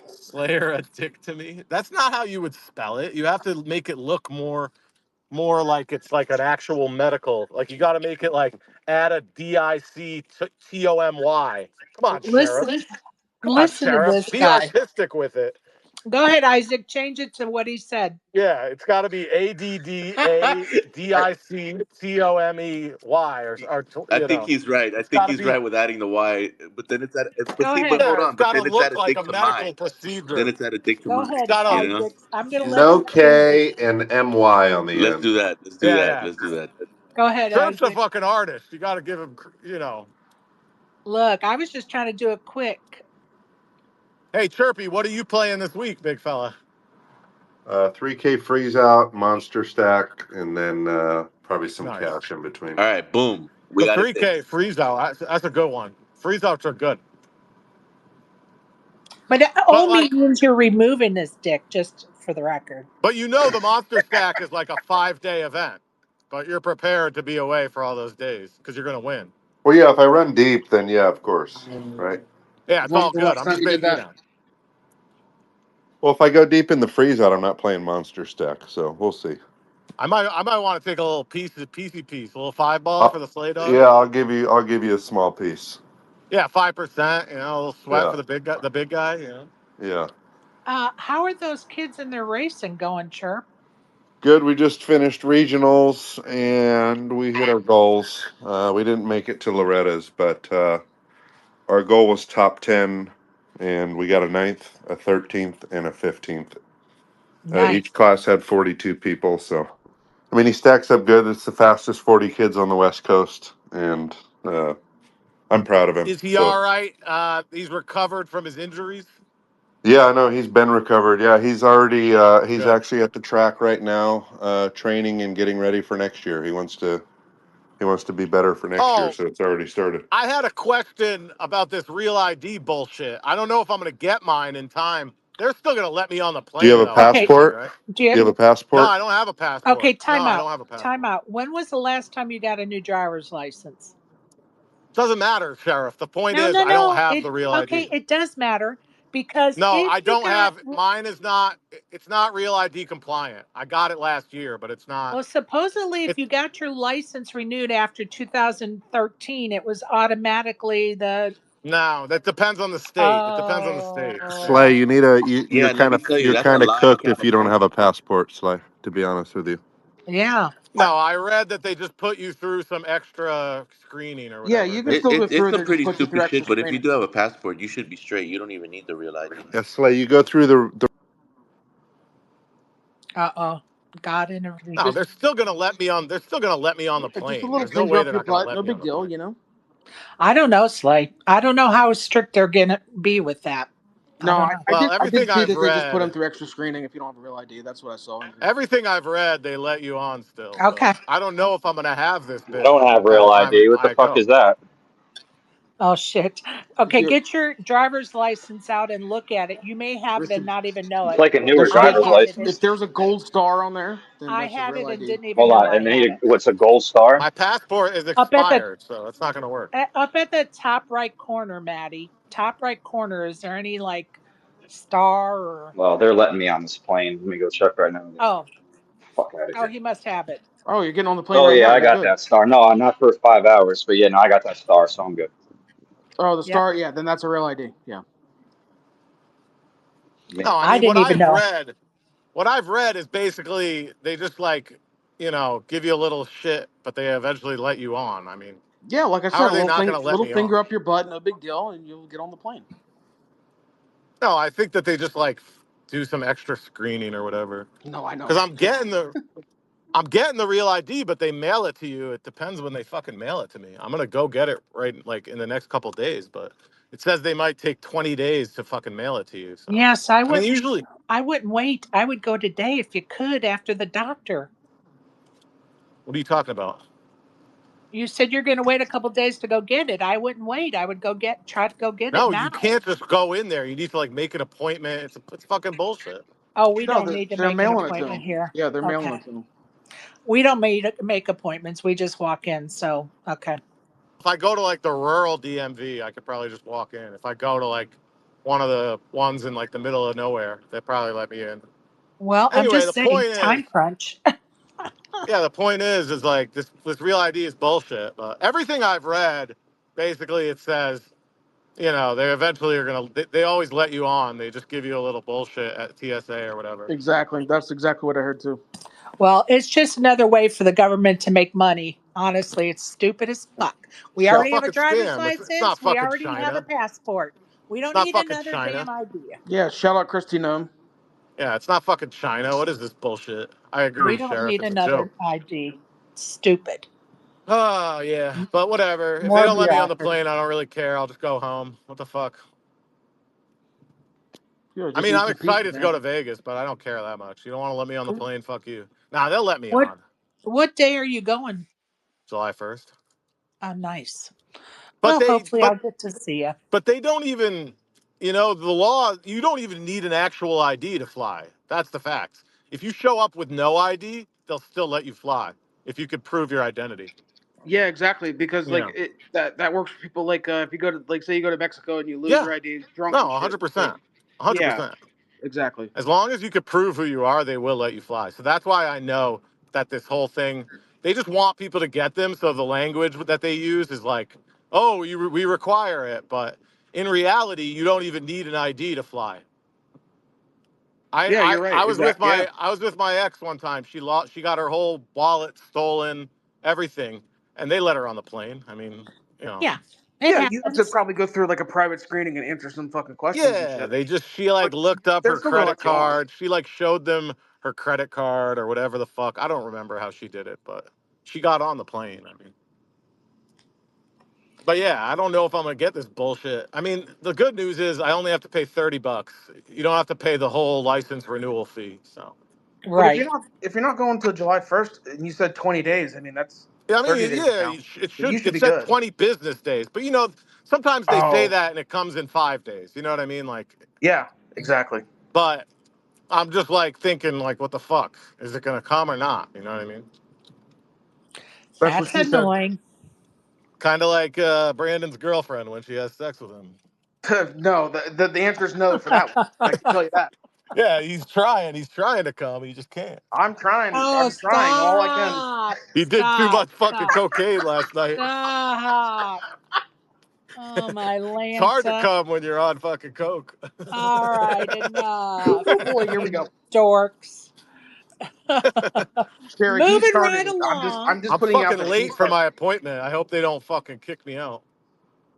Slayer a dick to me. That's not how you would spell it. You have to make it look more like it's like an actual medical. Like you got to make it like add a DICTOMY. Come on, sheriff. Listen, Come on, listen to sheriff. this Be guy. artistic with it. Go ahead, Isaac. Change it to what he said. Yeah, it's got to be ADDADICTOMEY or I think he's right. I it's think got to he's be. right with adding the Y. But then it's at. But Go see, ahead. but hold Yeah, it's on. But got to then it's look at like a addict to medical my. Then procedure. it's at addict to Go my. It's ahead, got to. You know. Isaac. I'm gonna let No you change it. K and MY on the Let's end. do that. Let's do Yeah, that. yeah. Let's do that. Go ahead, Chirp's a Isaac. fucking artist. You got to give him. Look, I was just trying to do it quick. Hey, Chirpy, what are you playing this week, big fella? 3K freeze out, monster stack, and then probably some Nice. cash in between. All right. Boom. We The got it 3K fixed. freeze out. That's a good one. Freeze outs are good. But it But only like, means you're removing this dick, just for the record. the monster stack is like a 5-day event. But you're prepared to be away for all those days because you're gonna win. Well, yeah, if I run deep, then yeah, of course, right? Yeah, it's When all was the good. last I'm time just you did making that? Well, if I go deep in the freeze out, I'm not playing Monster Stack, so we'll see. I might want to take a little piecey piece, a little 5 ball Uh, for the sleigh dog. yeah, I'll give you a small piece. Yeah, 5%. You know, a little sweat Yeah, for the big guy. The big guy. You know. yeah. How are those kids in their racing going, Chirp? Good. We just finished regionals and we hit our goals. We didn't make it to Loretta's, but our goal was top 10, and we got a ninth, a 13th, and a 15th. Nice. Each class had 42 people, so I mean he stacks up good. It's the fastest 40 kids on the West Coast, and I'm proud of him. Is he So all right? He's recovered from his injuries. yeah, I know he's been recovered. Yeah, he's already he's Good. actually at the track right now, training and getting ready for next year. He wants to be better for next year, Oh, so it's already started. I had a question about this real ID bullshit. I don't know if I'm going to get mine in time. They're still going to let me on the Do you have plane, a though, Okay. obviously, passport? right? Do you Do you have a No, passport? I don't have a Okay, passport. No, time I out. don't have a Time passport. out. When was the last time you got a new driver's license? Doesn't matter, Sheriff. The point No, is, no, I don't no. have It the real okay, ID. it does matter because No, if I you don't got have. Mine is not. It's not real ID compliant. I got it last year, but it's not. well, supposedly if It's you got your license renewed after 2013, it was automatically the no. That depends on the state. It depends on the state. Yeah. Slay, oh Yeah, and let me tell you, you're that's a kind of lie in cooked if you don't have California. a passport, Slay. To be honest with you. yeah. No, I read that they just put you through some extra screening or Yeah, whatever. you can still go It's through. some They just pretty put you stupid through extra shit, but if you screening. do have a passport, you should be straight. You don't even need the real ID. Yeah, Slay, you go through the Uh-oh. God intervened. No, Just they're still gonna let me on. They're still gonna let me on the just a plane. little There's no finger way up they're your not gonna butt. let No me on big the deal, plane. you know. I don't know, Slay. I don't know how strict they're gonna be with that. I No, don't I, know. I Well, did. I did everything see I've that they just put them read, through extra screening if you don't have a real ID. That's what I saw. everything I've read, they let you on still. So Okay. I don't know if I'm gonna have this I bitch don't have by real the time ID. What the I fuck go. is that? Oh shit. If Okay, you get your driver's license out and look at it. You may have it and receive, not even know It's it. like a there newer should be I a driver's gold. had it license. and If there's a gold star on there, then I that's a had real it and ID. didn't even Hold know on, I and had then it. what's a gold star? My passport is Up at the expired, so it's not gonna work. up at the top right corner, Maddie. Top right corner. Is there any like star or Well, they're letting me on this plane. Let me go check right now. oh Fuck out of oh here. he must have it. Oh, you're getting on the plane Oh right yeah, now. I You're got good. that star. No, I'm not for 5 hours, but yeah, no, I got that star, so I'm good. Oh, the Yep. star. Yeah, then that's a real ID. Yeah. Man, No, I I mean didn't even know. what I've read is basically they just like give you a little shit, but they eventually let you on. I mean, Yeah, like I how said, are they not gonna let little me on? finger up your butt, no big deal, and you'll get on the plane. No, I think that they just like do some extra screening or whatever. No, I know. Because I'm getting the real ID, but they mail it to you. It depends when they fucking mail it to me. I'm gonna go get it right like in the next couple days, but it says they might take 20 days to fucking mail it to you. So Yes, I mean, usually, I wouldn't wait. I would go today if you could after the doctor. what are you talking about? You said you're going to wait a couple days to go get it. I wouldn't wait. I would try to go get it No, you now. can't just go in there. You need to like make an appointment. It's fucking bullshit. Oh, we No, don't need to they're make an mailing it to appointment them. here. Yeah, they're mailing Okay. it to them. We don't make appointments. We just walk in. So, okay. If I go to like the rural DMV, I could probably just walk in. If I go to like one of the ones in like the middle of nowhere, they probably let me in. Well, I'm Anyway, just the saying point is, time crunch. yeah, the point is like this real ID is bullshit. But everything I've read, basically, it says they eventually are gonna. They always let you on. They just give you a little bullshit at TSA or whatever. Exactly. That's exactly what I heard too. Well, it's just another way for the government to make money. Honestly, it's stupid as fuck. We It's a Shell. already have a fucking driver's scam. It's not license. We fucking already have a China. passport. We It's don't not need fucking another China. damn idea. Yeah, shout out Christy Nome. Yeah, it's not fucking China. What is this bullshit? I We agree, don't Sheriff. need It's a joke. another ID. Stupid. Oh yeah, but whatever. If they More don't let me on the bureaucracy. plane, I don't really care. I'll just go home. What the fuck? Yeah, I just mean, eat I'm your pizza, excited to go man. to Vegas, but I don't care that much. You don't want to let me on the plane? Fuck you. Nah, they'll let me What on what day are you going? July 1st. Oh, nice. But Well, they, hopefully but I'll get to see you. but they don't even, the law. You don't even need an actual ID to fly. That's the fact. If you show up with no ID, they'll still let you fly if you could prove your identity. Yeah, exactly. Because You like know. that works for people. Like if you go to say you go to Mexico and you lose Yeah. your ID, drunk No, and shit. 100%. Like, yeah, 100%. exactly. As long as you could prove who you are, they will let you fly. So that's why I know that this whole thing, they just want people to get them. So the language that they use is like, oh, we require it. But in reality, you don't even need an ID to fly. Yeah, you're right. Exactly. Yeah. I was with my ex one time. She got her whole wallet stolen, everything, and they let her on the plane. I mean, you know. Yeah, it Yeah, you have to happens. probably go through like a private screening and answer some fucking questions and Yeah, shit. she like But looked up they're her still gonna credit let you on. card. She like showed them her credit card or whatever the fuck. I don't remember how she did it, but she got on the plane. I mean, but yeah, I don't know if I'm gonna get this bullshit. I mean, the good news is I only have to pay $30. You don't have to pay the whole license renewal fee. So But Right. if you're not going till July 1st, and you said 20 days, I mean that's yeah, I 30 days mean, yeah, now. You should it be said good. 20 business days, but sometimes they say Oh, that and it comes in 5 days. You know what I mean? Like, yeah, exactly. but I'm just like thinking like, what the fuck? Is it gonna come or not? You know what I mean? That's what That's she said. annoying. Kind of like Brandon's girlfriend when she has sex with him. No, the answer is no for that one. I can tell you that. Yeah, he's trying. He's trying to come. He just can't. I'm trying. Oh, I'm trying all I can. stop. He did too Stop. much fucking Stop. cocaine last night. Stop. Oh, my It's hard to Lanta. come when you're on fucking coke. All right, enough. Oh boy, here we You go. dorks. Sherry, keep Moving starting right it. along. I'm just I'm putting it out fucking there. Keep late for starting. my appointment. I hope they don't fucking kick me out.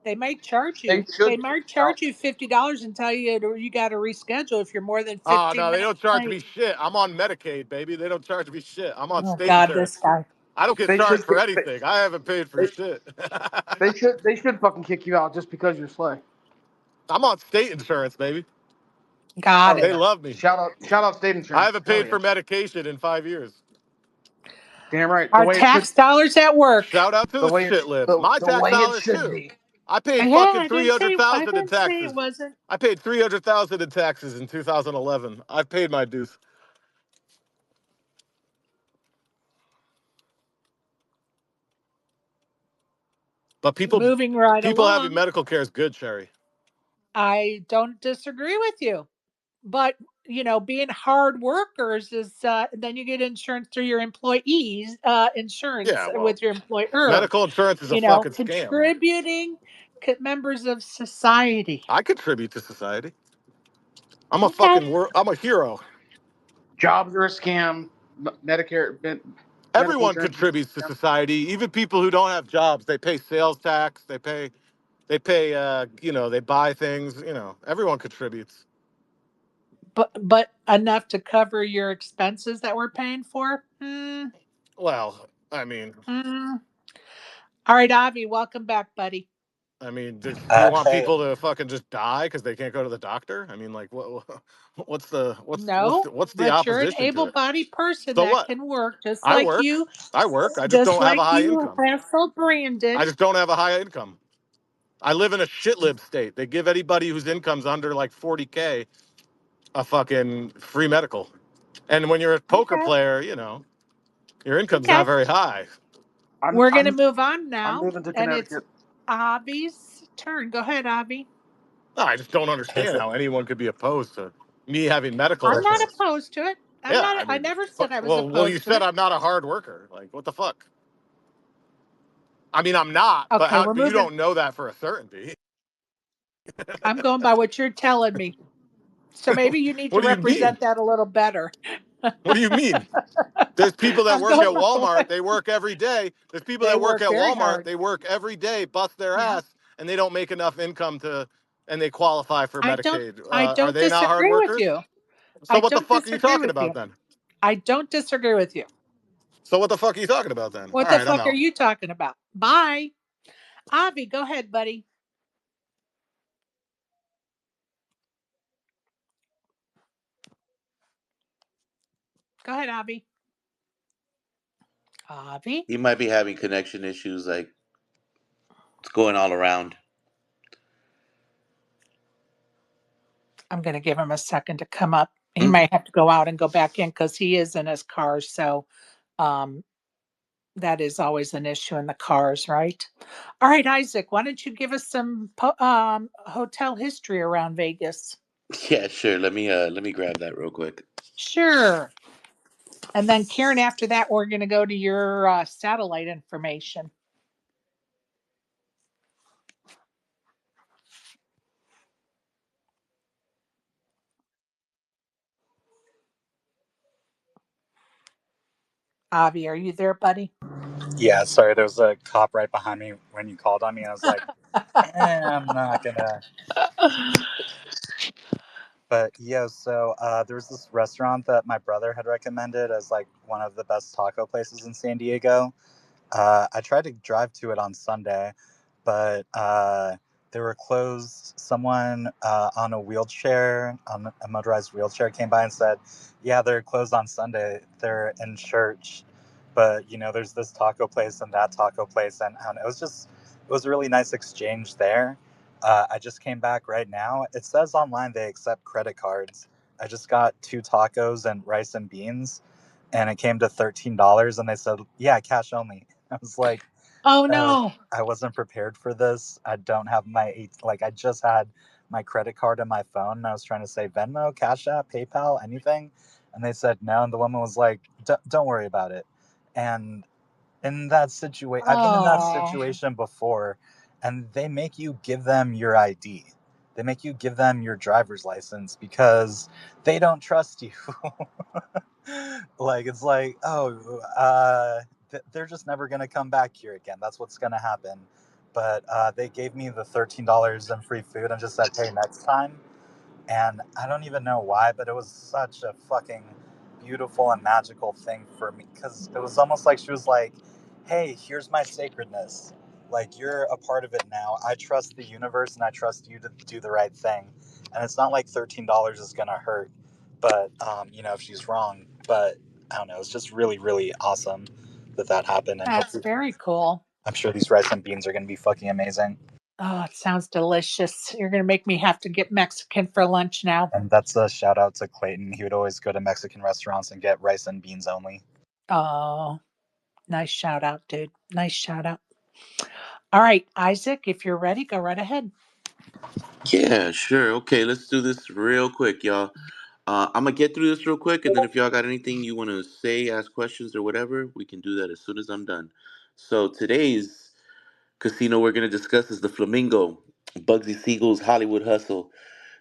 They may charge They you. They should kick might you out. charge you $50 and tell you got to reschedule if you're more than Oh 15 no, they minutes don't charge late. me shit. I'm on Medicaid, baby. They don't charge me shit. I'm on Oh state God, this insurance. guy. I don't get They charged should. for anything. I haven't paid for They, shit. they should. They should fucking kick you out just because you're slay. I'm on state insurance, baby. Got Hell it. They yeah. love me. Shout out state I insurance. haven't Hell paid yeah. for medication in 5 years. Damn right. The Our way it should. tax dollars at work. Shout out to The the way it. shit libs. The, My the tax way it dollars should too. be. I paid Yeah, fucking I 300,000 in didn't say it taxes. wasn't. I paid 300,000 in taxes in 2011. I've paid my dues. But Moving right people having along. medical care is good, Sherry. I don't disagree with you. But, being hard workers is then you get insurance through your employees, insurance Yeah, well, with your employer, medical insurance is a fucking scam. contributing members of society. I contribute to society. Okay. I'm a hero. Jobs are a scam. Medicare, medical Everyone insurance is contributes to a scam. society, even people who don't have jobs. They pay sales tax. They pay. They buy things. Everyone contributes. But enough to cover your expenses that we're paying for? Well, I mean, Hmm. All right, Avi, welcome back, buddy. do you want Hey, people to fucking just die because they can't go to the doctor? I mean, like, No, what's the but you're an opposition to it? able-bodied person So that what? can work I work. I work. I just just don't have a like high you, income. Hassel I Brandon. just don't have a high income. I live in a shit lib state. They give anybody whose income's under like 40K a fucking free medical. And when you're a poker Okay, player, your income's not okay. very high. I'm We're gonna I'm move on I'm now, moving to and it's Connecticut. Avi's turn. Go ahead, Avi. No, I just don't is understand it? how anyone could be opposed to me having medical I'm not Listen, insurance. opposed to it. I'm Yeah, not. I I mean, never said I was well, you opposed to said it. I'm not a hard worker. Like, what the fuck? I mean, I'm not, but Okay, we're but you moving. don't know that for a certainty. I'm going by what you're telling me. So maybe you need to What do you mean? represent that a little better. What do you mean? There's people that I'm work at going by Walmart. what They work every day. There's people they that work work at very Walmart. hard. They work every day, bust their Yeah. ass, and they don't make enough income and they qualify for I don't Medicaid. I Are don't they not hard disagree with workers? you. So I what the don't fuck are you disagree talking with about you. then? I don't disagree with you. So what the fuck are you talking about then? All What the right, I'm fuck are out. you talking about? Bye. Avi, go ahead, buddy. Go ahead, Avi. Avi. He might be having connection issues, like it's going all around. I'm going to give him a second to come up. He Okay. might have to go out and go back in because he is in his car. So um, that is always an issue in the cars, right? All right, Isaac, why don't you give us some hotel history around Vegas? Yeah, sure. Let me grab that real quick. Sure. And then, Karen, after that, we're going to go to your satellite information. Avi, are you there, buddy? Yeah, sorry, there was a cop right behind me when you called on me, and I was like, I'm not gonna. But yeah, so there was this restaurant that my brother had recommended as like one of the best taco places in San Diego. I tried to drive to it on Sunday, but they were closed. Someone on a wheelchair, on a motorized wheelchair, came by and said, "Yeah, they're closed on Sunday. They're in church, but there's this taco place and that taco place, and it was a really nice exchange there." I just came back right now. It says online they accept credit cards. I just got two tacos and rice and beans, and it came to $13, and they said, "Yeah, cash only." I was like, Oh, uh, no. I wasn't prepared for this. I don't have I just had my credit card on my phone, and I was trying to say Venmo, Cash App, PayPal, anything, and they said no. And the woman was like, Don't worry about it." And in that situation, I've been in that Oh, situation before, and they make you give them your ID. They make you give them your driver's license because they don't trust you. Like, it's like, oh, they're just never gonna come back here again. That's what's gonna happen. But they gave me the $13 and free food and just said, "Hey, next time." And I don't even know why, but it was such a fucking beautiful and magical thing for me because it was almost like she was like, "Hey, here's my sacredness. Like, you're a part of it now. I trust the universe and I trust you to do the right thing." And it's not like $13 is gonna hurt, but if she's wrong. But I don't know. It's just really, really awesome that happened, and that's hopefully, very cool. I'm sure these rice and beans are gonna be fucking amazing. Oh, it sounds delicious. You're going to make me have to get Mexican for lunch now. And that's a shout out to Clayton. He would always go to Mexican restaurants and get rice and beans only. Oh, nice shout out, dude. Nice shout out. All right, Isaac, if you're ready, go right ahead. Yeah, sure. Okay, let's do this real quick, y'all. I'm gonna get through this real quick, and then if y'all got anything you want to say, ask questions or whatever, we can do that as soon as I'm done. So today's casino we're gonna discuss is the Flamingo, Bugsy Siegel's Hollywood Hustle.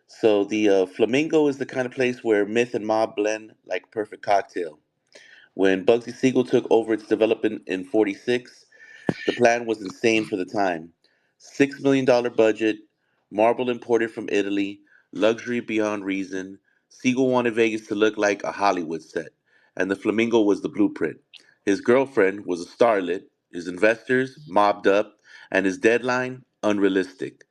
So the Flamingo is the kind of place where myth and mob blend like perfect cocktail. When Bugsy Siegel took over its development in '46, the plan was insane for the time. $6 million budget, marble imported from Italy, luxury beyond reason. Siegel wanted Vegas to look like a Hollywood set, and the Flamingo was the blueprint. His girlfriend was a starlet, his investors mobbed up, and his deadline unrealistic.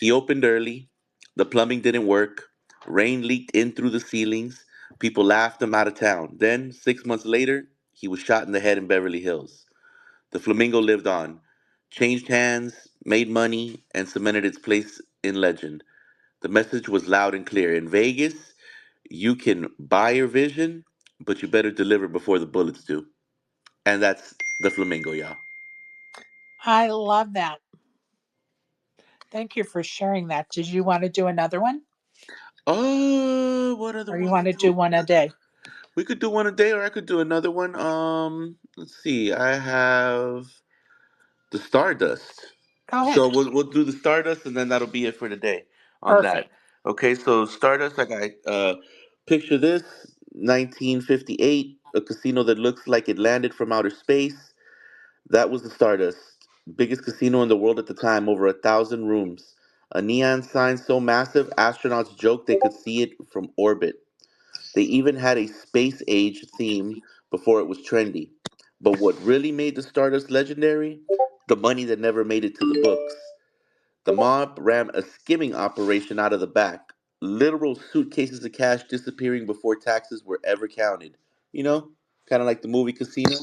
He opened early, the plumbing didn't work, rain leaked in through the ceilings, people laughed him out of town. Then, 6 months later, he was shot in the head in Beverly Hills. The Flamingo lived on, changed hands, made money, and cemented its place in legend. The message was loud and clear. In Vegas, you can buy your vision, but you better deliver before the bullets do. And that's the Flamingo, y'all. I love that. Thank you for sharing that. Did you want to do another one Oh, what other or you one we want to do do? one a day? We could do one a day, or I could do another one. Let's see. I have the Stardust. Go ahead. So we'll do the Stardust, and then that'll be it for the day on that. Perfect. Okay, so Stardust, like picture this: 1958, a casino that looks like it landed from outer space. That was the Stardust, biggest casino in the world at the time, over 1,000 rooms. A neon sign so massive, astronauts joked they could see it from orbit. They even had a space age theme before it was trendy. But what really made the Stardust legendary? The money that never made it to the books. The mob ran a skimming operation out of the back, literal suitcases of cash disappearing before taxes were ever counted. You know, kind of like the movie Casino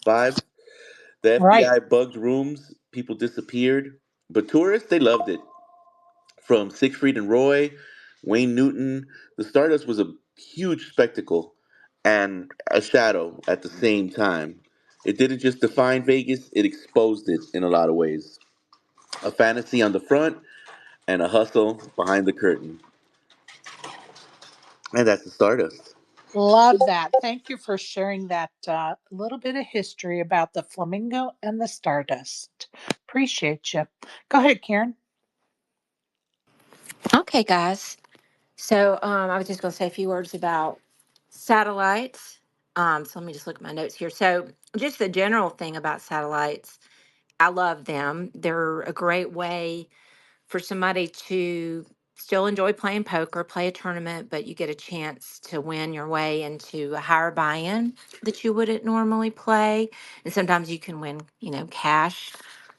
vibes. The Right. FBI bugged rooms, people disappeared, but tourists, they loved it. From Siegfried and Roy, Wayne Newton, the Stardust was a huge spectacle and a shadow at the same time. It didn't just define Vegas, it exposed it in a lot of ways. A fantasy on the front and a hustle behind the curtain. And that's the Stardust. Love that. Thank you for sharing that little bit of history about the flamingo and the stardust. Appreciate you. Go ahead, Karen. Okay, guys. So I was just going to say a few words about satellites. So let me just look at my notes here. So just the general thing about satellites, I love them. They're a great way for somebody to still enjoy playing poker, play a tournament, but you get a chance to win your way into a higher buy-in that you wouldn't normally play. And sometimes you can win, cash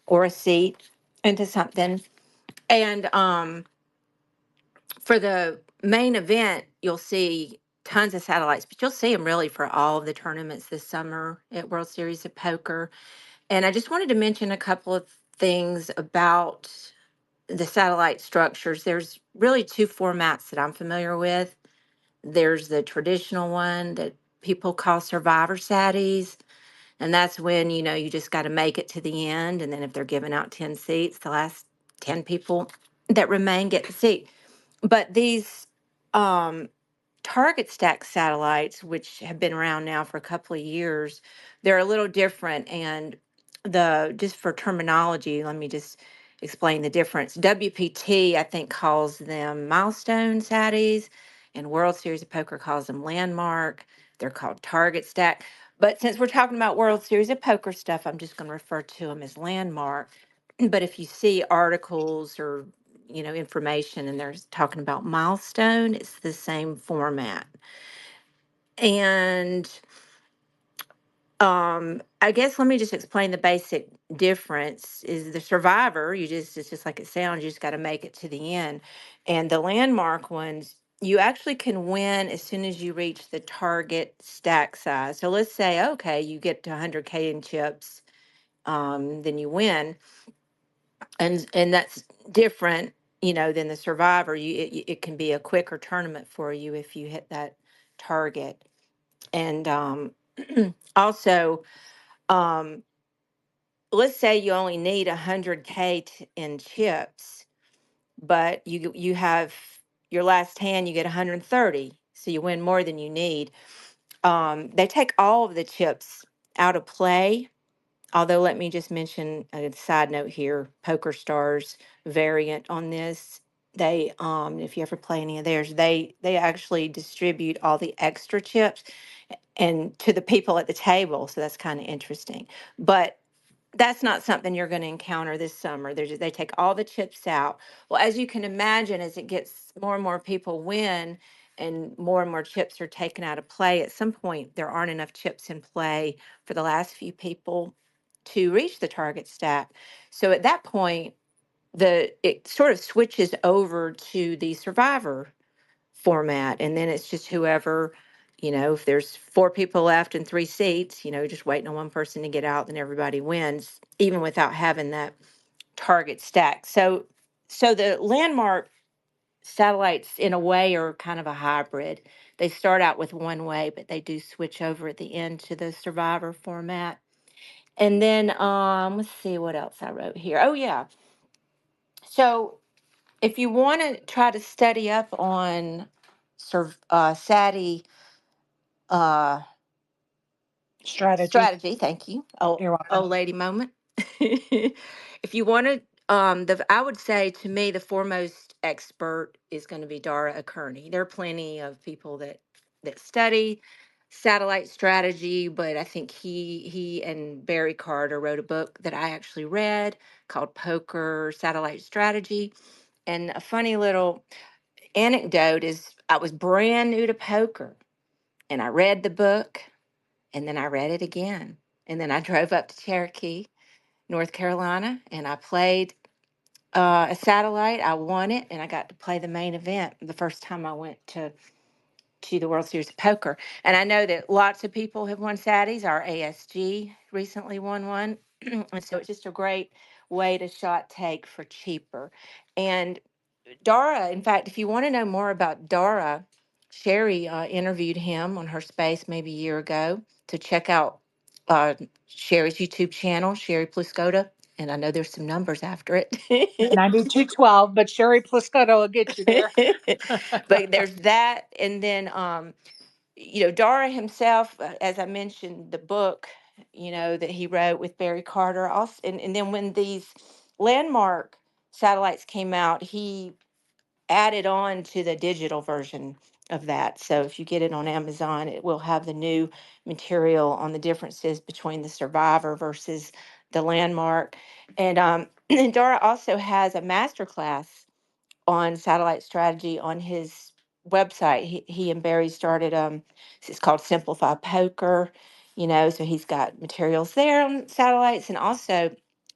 or a seat into something. And for the main event, you'll see tons of satellites, but you'll see them really for all of the tournaments this summer at World Series of Poker. And I just wanted to mention a couple of things about the satellite structures. There's really two formats that I'm familiar with. There's the traditional one that people call survivor satties, and that's when you just got to make it to the end, and then if they're giving out 10 seats, the last 10 people that remain get the seat. But these um, target stack satellites, which have been around now for a couple of years, they're a little different. And the just for terminology, let me just explain the difference. WPT, I think, calls them milestone satties, and World Series of Poker calls them landmark. They're called target stack. But since we're talking about World Series of Poker stuff, I'm just going to refer to them as landmark. But if you see articles or information and they're talking about milestone, it's the same format. And I guess let me just explain the basic difference is the survivor, it's just like it sounds, you just got to make it to the end. And the landmark ones, you actually can win as soon as you reach the target stack size. So let's say, okay, you get to 100K in chips, then you win. And that's different, than the survivor. It can be a quicker tournament for you if you hit that target. And also, um, let's say you only need 100K in chips, but you have your last hand, you get 130, so you win more than you need. They take all of the chips out of play. Although, let me just mention a side note here, Poker Stars variant on this. They, if you ever play any of theirs, they actually distribute all the extra chips and to the people at the table. So that's kind of interesting. But that's not something you're going to encounter this summer. They take all the chips out. Well, as you can imagine, as it gets more and more people win and more chips are taken out of play, at some point there aren't enough chips in play for the last few people to reach the target stack. So at that point, it sort of switches over to the survivor format, and then it's just whoever, if there's four people left and three seats, just waiting on one person to get out, then everybody wins, even without having that target stack. So the landmark satellites in a way are kind of a hybrid. They start out with one way, but they do switch over at the end to the survivor format. And then let's see what else I wrote here. Oh yeah. So if you want to try to study up on SATI uh, Strategy. strategy, thank you. Oh, You're welcome. old lady moment. If you want to, I would say to me the foremost expert is going to be Dara Kearney. There are plenty of people that study satellite strategy, but I think he and Barry Carter wrote a book that I actually read called Poker Satellite Strategy. And a funny little anecdote is I was brand new to poker and I read the book and then I read it again. And then I drove up to Cherokee, North Carolina, and I played a satellite. I won it, and I got to play the main event the first time I went to the World Series of Poker. And I know that lots of people have won Satties. Our ASG recently won one. And so it's just a great way to shot take for cheaper. And Dara, in fact, if you want to know more about Dara, Sherry interviewed him on her space maybe a year ago to check out uh, Sherry's YouTube channel, Sherry Pluskota. and I know there's some numbers after it. 9212, but Sherry Pluskota will get you there. But there's that, and then Dara himself, as I mentioned, the book, that he wrote with Barry Carter. Also, and then when these landmark satellites came out, he added on to the digital version of that. So if you get it on Amazon, it will have the new material on the differences between the Survivor versus the landmark. And and Dara also has a master class on satellite strategy on his website. He and Barry started it's called Simplify Poker, so he's got materials there on satellites. And also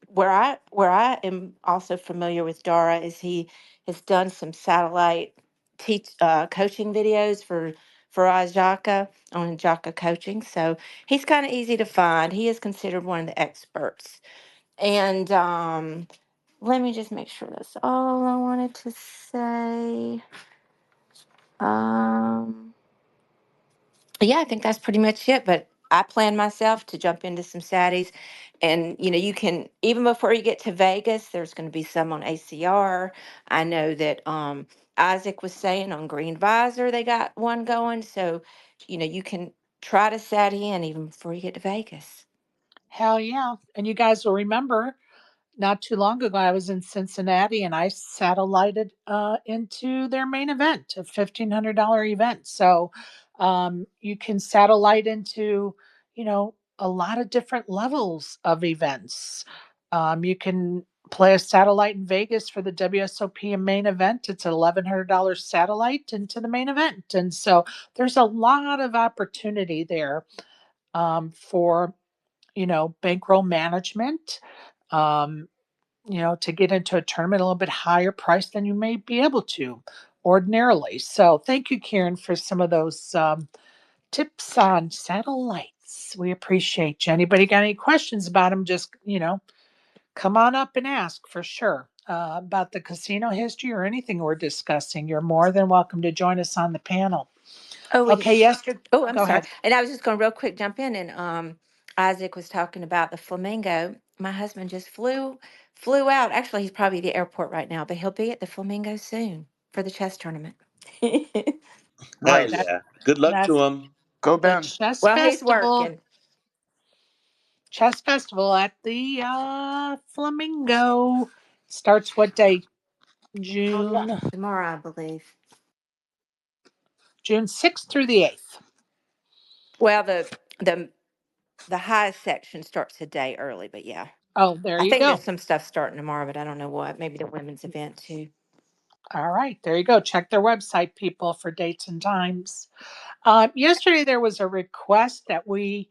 where I am also familiar with Dara is he has done some satellite teach coaching videos for Ajaka on Ajaka coaching. So he's kind of easy to find. He is considered one of the experts. And let me just make sure that's all I wanted to say. Um, yeah, I think that's pretty much it. But I plan myself to jump into some Saturdays. And, you can, even before you get to Vegas, there's going to be some on ACR. I know that Isaac was saying on Green Visor, they got one going. So, you can try to sat in even before you get to Vegas. Hell yeah. And you guys will remember not too long ago, I was in Cincinnati and I satellited into their main event, a $1,500 event. So you can satellite into, a lot of different levels of events. You can play a satellite in Vegas for the WSOP and main event. It's an $1,100 satellite into the main event. And so there's a lot of opportunity there for, bankroll management. Um, to get into a tournament a little bit higher price than you may be able to ordinarily. So thank you, Karen, for some of those tips on satellites. We appreciate you. Anybody got any questions about them? Just, come on up and ask for sure. About the casino history or anything we're discussing, you're more than welcome to join us on the panel. Oh, and Okay, yesterday, I'm go sorry. ahead. And I was just going to real quick jump in, and Isaac was talking about the Flamingo. My husband just flew out. Actually, he's probably at the airport right now, but he'll be at the Flamingo soon for the chess tournament. Hell That, Nice. yeah. Good luck to that's him. Go the Ben. chess Well, he's festival. working. Chess festival at the Flamingo starts what day? June Tomorrow, I believe. June 6th through the 8th. Well, the the highest section starts a day early, but yeah. Oh, there I you think go. there's some stuff starting tomorrow, but I don't know what. Maybe the women's event too. All right, there you go. Check their website, people, for dates and times. Yesterday, there was a request that we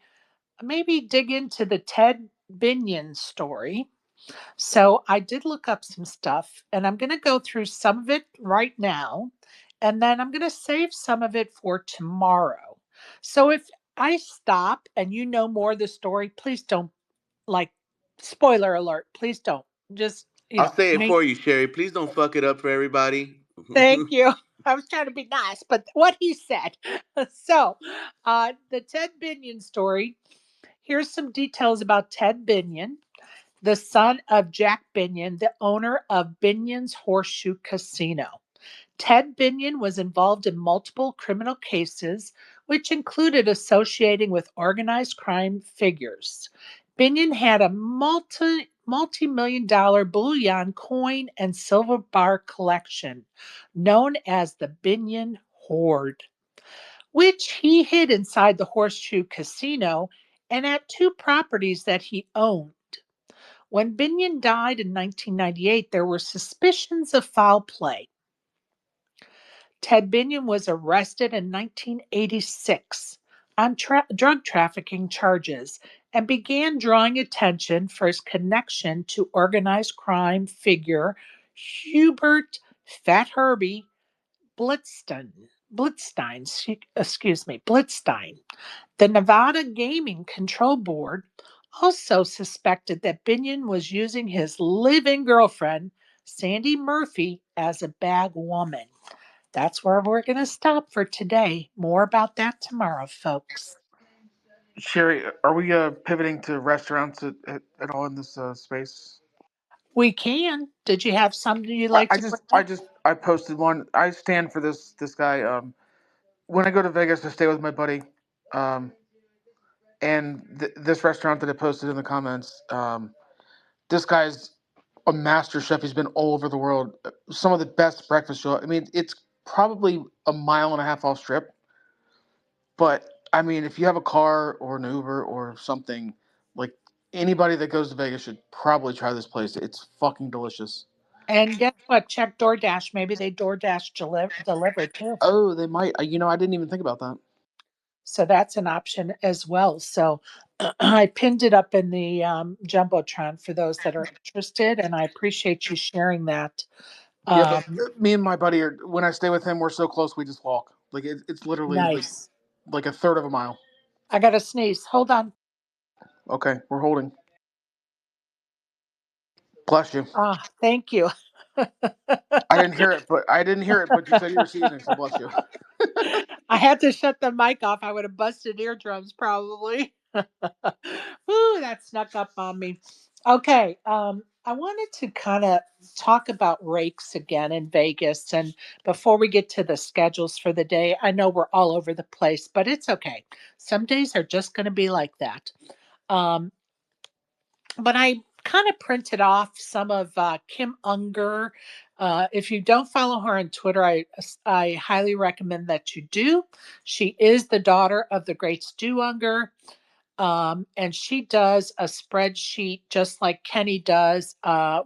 maybe dig into the Ted Binion story. So I did look up some stuff, and I'm going to go through some of it right now, and then I'm going to save some of it for tomorrow. So if I stop and you know more of the story, please don't, like, spoiler alert, please don't. Just, I'll say it me. for you, Sherry. Please don't fuck it up for everybody. Thank you. I was trying to be nice, but what he said. So, the Ted Binion story. Here's some details about Ted Binion, the son of Jack Binion, the owner of Binion's Horseshoe Casino. Ted Binion was involved in multiple criminal cases, which included associating with organized crime figures. Binion had a multi million-dollar bullion coin and silver bar collection known as the Binion Hoard, which he hid inside the Horseshoe Casino and at two properties that he owned. When Binion died in 1998, there were suspicions of foul play. Ted Binion was arrested in 1986 on drug trafficking charges and began drawing attention for his connection to organized crime figure Hubert Fat Herbie Blitzstein. The Nevada Gaming Control Board also suspected that Binion was using his live-in girlfriend, Sandy Murphy, as a bag woman. That's where we're going to stop for today. More about that tomorrow, folks. Sherry, are we pivoting to restaurants at all in this space? We can. Did you have something you'd I, like I to bring just I up? just I posted one. I stand for this guy. When I go to Vegas to stay with my buddy, um, and this restaurant that I posted in the comments, this guy's a master chef. He's been all over the world. Some of the best breakfast show. I mean, it's probably a mile and a half off strip, but I mean, if you have a car or an Uber or something, like anybody that goes to Vegas should probably try this place. It's fucking delicious. And guess what? Check DoorDash. Maybe they DoorDash deliver too. Oh, they might. I didn't even think about that. So that's an option as well. So I pinned it up in the Jumbotron for those that are interested. And I appreciate you sharing that. Yeah, but Um, me and my buddy are. When I stay with him, we're so close we just walk. Like it's literally nice. like a third of a mile. I got to sneeze. Hold on. Okay, we're holding. Bless you. Ah, thank you. I didn't hear it. But you said you were seasoning, so bless you. I had to shut the mic off. I would have busted eardrums probably. Ooh, that snuck up on me. Okay, I wanted to kind of talk about rakes again in Vegas. And before we get to the schedules for the day, I know we're all over the place, but it's okay. Some days are just going to be like that. Um, but I kind of printed off some of Kim Unger. If you don't follow her on Twitter, I highly recommend that you do. She is the daughter of the great Stu Unger. And she does a spreadsheet just like Kenny does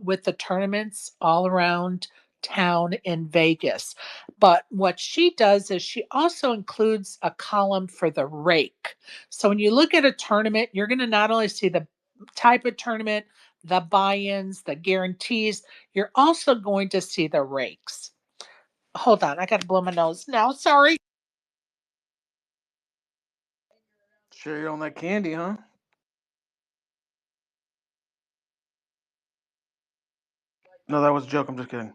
with the tournaments all around town in Vegas. But what she does is she also includes a column for the rake. So when you look at a tournament, you're going to not only see the type of tournament, the buy ins, the guarantees, you're also going to see the rakes. Hold on, I got to blow my nose now. Sorry. Sure, you on that candy, huh? No, that was a joke. I'm just kidding.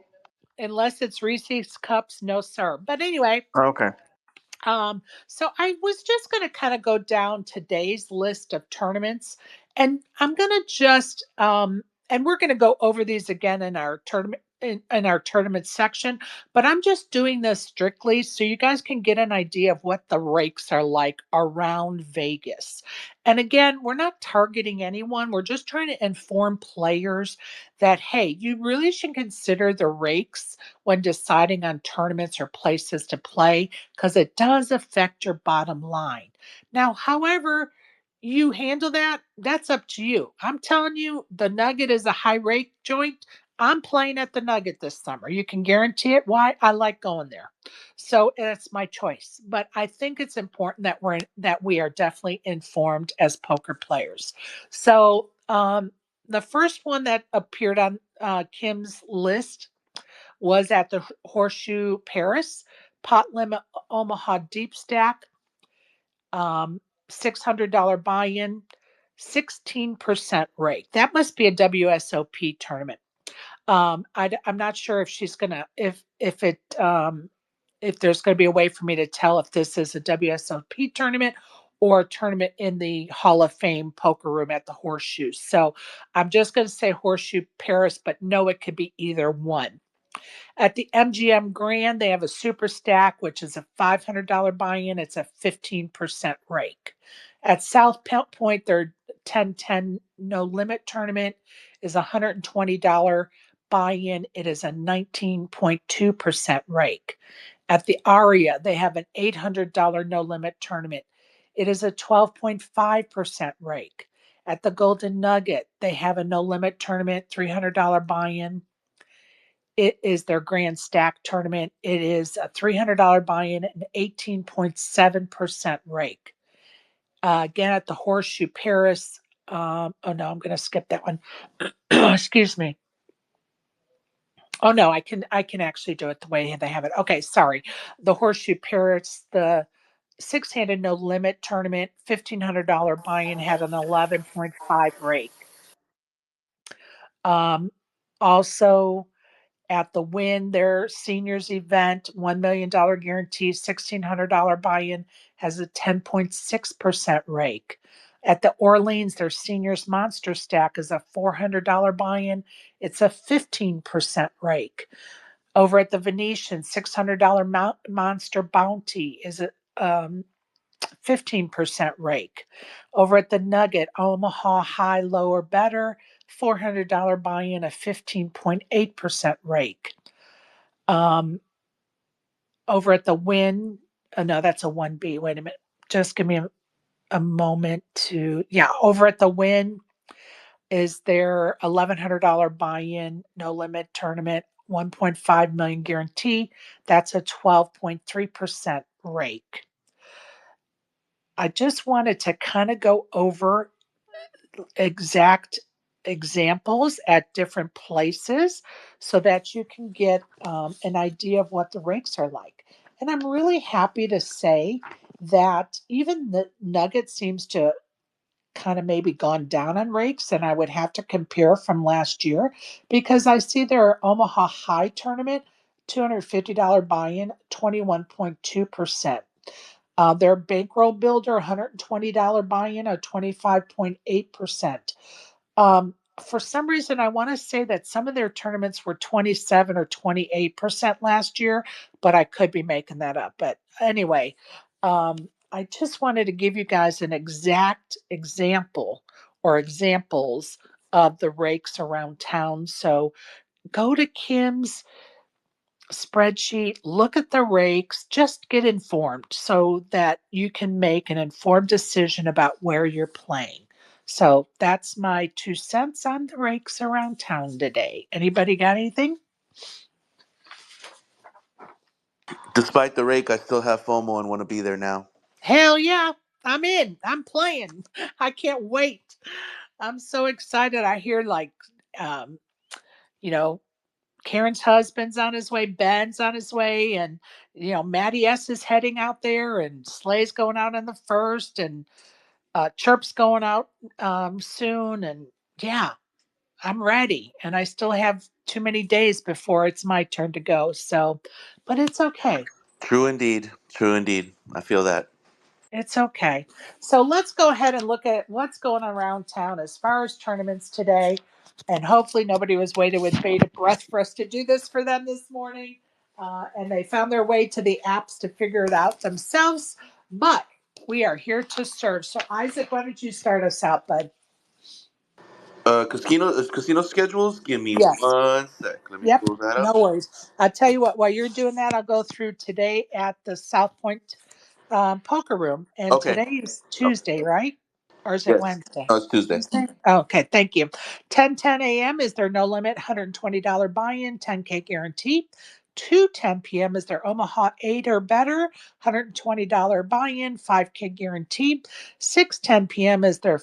Unless it's Reese's cups, no, sir. But anyway, Oh, okay. so I was just going to kind of go down today's list of tournaments, and I'm going to just and we're going to go over these again in our tournament in our tournament section, but I'm just doing this strictly so you guys can get an idea of what the rakes are like around Vegas. And again, we're not targeting anyone. We're just trying to inform players that hey, you really should consider the rakes when deciding on tournaments or places to play because it does affect your bottom line. Now, however, you handle that, that's up to you. I'm telling you, the Nugget is a high rate joint. I'm playing at the Nugget this summer. You can guarantee it. Why? I like going there. So it's my choice. But I think it's important that we are definitely informed as poker players. So the first one that appeared on Kim's list was at the Horseshoe Paris, pot limit Omaha deep stack, $600 buy in, 16% rate. That must be a WSOP tournament. I'm not sure if she's gonna if there's going to be a way for me to tell if this is a WSOP tournament or a tournament in the Hall of Fame poker room at the Horseshoe. So I'm just going to say Horseshoe Paris, but no, it could be either one. At the MGM Grand, they have a super stack, which is a $500 buy in. It's a 15% rake. At South Point, their 10-10 no limit tournament is a $120 buy in. It is a 19.2% rake. At the Aria, they have an $800 no limit tournament. It is a 12.5% rake. At the Golden Nugget, they have a no limit tournament, $300 buy in. It is their grand stack tournament. It is a $300 buy-in and 18.7% rake. Again, at the Horseshoe Paris. Oh no, I'm going to skip that one. Excuse me. Oh no, I can actually do it the way they have it. Okay, sorry. The Horseshoe Paris, the six-handed no limit tournament, $1,500 buy-in had an 11.5 rake. Also, At the Win, their seniors event, $1 million guarantee, $1,600 buy-in, has a 10.6% rake. At the Orleans, their seniors monster stack is a $400 buy-in. It's a 15% rake. Over at the Venetian, $600 monster bounty is a 15% rake. Over at the Nugget, Omaha High, Low, or Better, $400 buy-in, a 15.8% rake. Over at the Win, oh no, that's a 1B. Wait a minute. Just give me a moment to, yeah, over at the Win is their $1,100 buy-in, no limit tournament, 1.5 million guarantee. That's a 12.3% rake. I just wanted to kind of go over exact examples at different places so that you can get an idea of what the rakes are like. And I'm really happy to say that even the Nugget seems to kind of maybe gone down on rakes, and I would have to compare from last year because I see their Omaha High tournament, $250 buy-in, 21.2%. Their bankroll builder, $120 buy-in, a 25.8%. For some reason, I want to say that some of their tournaments were 27 or 28% last year, but I could be making that up. But anyway, I just wanted to give you guys an exact example or examples of the rakes around town. So go to Kim's spreadsheet, look at the rakes, just get informed so that you can make an informed decision about where you're playing. So that's my 2 cents on the rakes around town today. Anybody got anything? Despite the rake, I still have FOMO and want to be there now. Hell yeah, I'm in. I'm playing. I can't wait. I'm so excited. I hear like, um, you know, Karen's husband's on his way, Ben's on his way, and Matty S is heading out there, and Slay's going out in the first, and Chirp's going out soon, and yeah, I'm ready. And I still have too many days before it's my turn to go. So, but it's okay. True indeed. True indeed. I feel that. It's okay. So let's go ahead and look at what's going on around town as far as tournaments today. And hopefully nobody was waiting with bated breath for us to do this for them this morning. And they found their way to the apps to figure it out themselves. But we are here to serve. So Isaac, why don't you start us out, bud? Casino schedules. Give me Yes. 1 sec. Let me Yep. pull that No up. worries. I'll tell you what, while you're doing that, I'll go through today at the South Point poker room. And Okay. today is Okay. Tuesday, right? Or is it Yes. Wednesday? It's Tuesday. Tuesday? Oh, okay, thank you. 10:10 a.m. is their no limit $120 buy-in, 10K guarantee. 2:10 p.m. is their Omaha 8 or better, $120 buy-in, 5K guarantee. 6:10 p.m. is their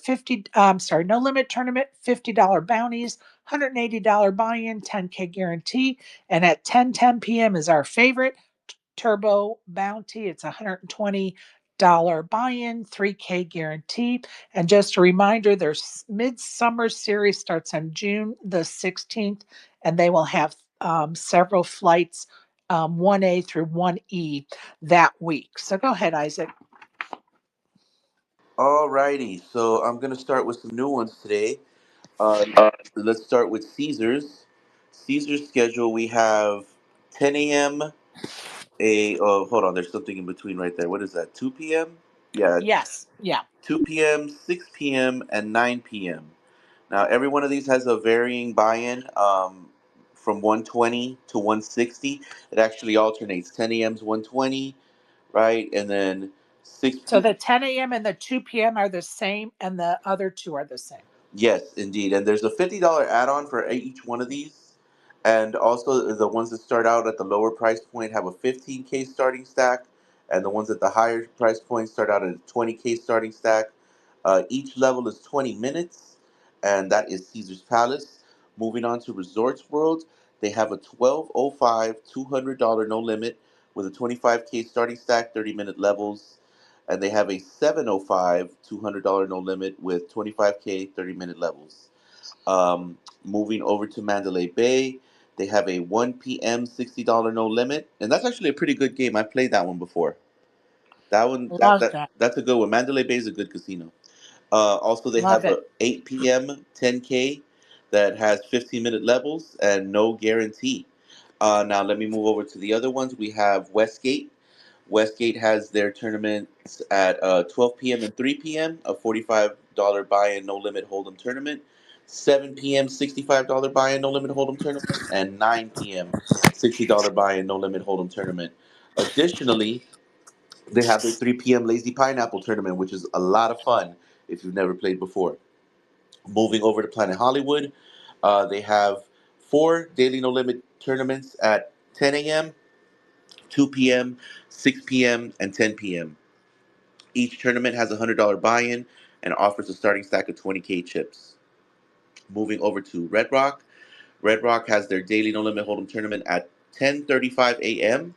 no limit tournament, $50 bounties, $180 buy-in, 10K guarantee. And at 10:10 p.m. is our favorite Turbo Bounty. It's $120 buy-in, 3K guarantee. And just a reminder, their Midsummer Series starts on June the 16th, and they will have several flights, 1A through 1E that week. So go ahead, Isaac. Alrighty. So I'm gonna start with some new ones today. Uh, let's start with Caesars. Caesars schedule. We have 10 a.m. Hold on. There's something in between right there. What is that? 2 p.m. Yeah, Yes. Yeah. 2 p.m., 6 p.m., and 9 p.m. Now, every one of these has a varying buy-in from 120 to 160. It actually alternates. 10 a.m. is 120, right? And then 6 So p. the 10 a.m. and the 2 p.m. are the same, and the other two are the same. Yes, indeed. And there's a $50 add-on for each one of these. And also the ones that start out at the lower price point have a 15K starting stack, and the ones at the higher price point start out at a 20K starting stack. Each level is 20 minutes, and that is Caesar's Palace. Moving on to Resorts World, they have a 1205 $200 no limit with a 25K starting stack, 30-minute levels. And they have a 705 $200 no limit with 25K 30-minute levels. Moving over to Mandalay Bay, They have a 1 p.m. $60 no limit, and that's actually a pretty good game. I played that one before. That one Love that. that's a good one. Mandalay Bay is a good casino. Also, they Love have it. a 8 p.m. 10K that has 15-minute levels and no guarantee. Now, let me move over to the other ones. We have Westgate. Westgate has their tournaments at 12 p.m. and 3 p.m., a $45 buy-in no limit hold'em tournament, 7 p.m. $65 buy-in no limit hold'em tournament, and 9 p.m. $60 buy-in no limit hold'em tournament. Additionally, they have their 3 p.m. Lazy Pineapple tournament, which is a lot of fun if you've never played before. Moving over to Planet Hollywood, they have four daily no limit tournaments at 10 a.m., 2 p.m., 6 p.m., and 10 p.m. Each tournament has a $100 buy in and offers a starting stack of 20K chips. Moving over to Red Rock, Red Rock has their daily no limit hold'em tournament at 10:35 a.m.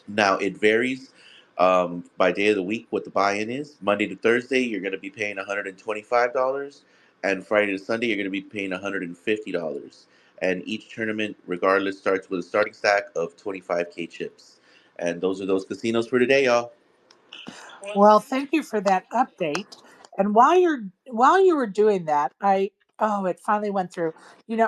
Now it varies by day of the week what the buy-in is. Monday to Thursday, you're going to be paying $125, and Friday to Sunday, you're going to be paying $150. And each tournament, regardless, starts with a starting stack of 25K chips. And those are those casinos for today, y'all. Well, thank you for that update. And while you were doing that, it finally went through.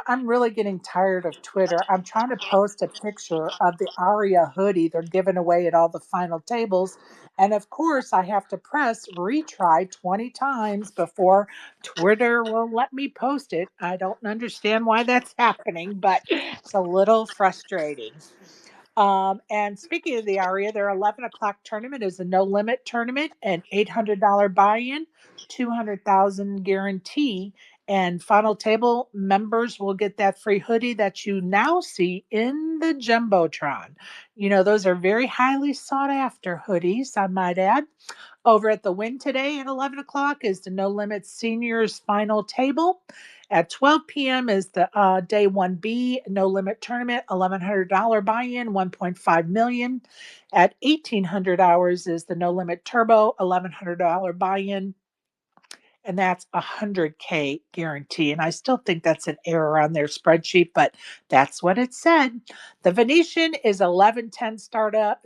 I'm really getting tired of Twitter. I'm trying to post a picture of the Aria hoodie they're giving away at all the final tables. And of course, I have to press retry 20 times before Twitter will let me post it. I don't understand why that's happening, but it's a little frustrating. And speaking of the Aria, their 11 o'clock tournament is a no limit tournament, an $800 buy in, 200,000 guarantee. And final table members will get that free hoodie that you now see in the Jumbotron. Those are very highly sought after hoodies, I might add. Over at the Win today at 11 o'clock is the No Limits Seniors final table. At 12 p.m. is the day 1B No Limit Tournament, $1,100 buy-in, 1.5 million. At 1800 hours is the No Limit Turbo, $1,100 buy-in, and that's 100K guarantee. And I still think that's an error on their spreadsheet, but that's what it said. The Venetian is 11:10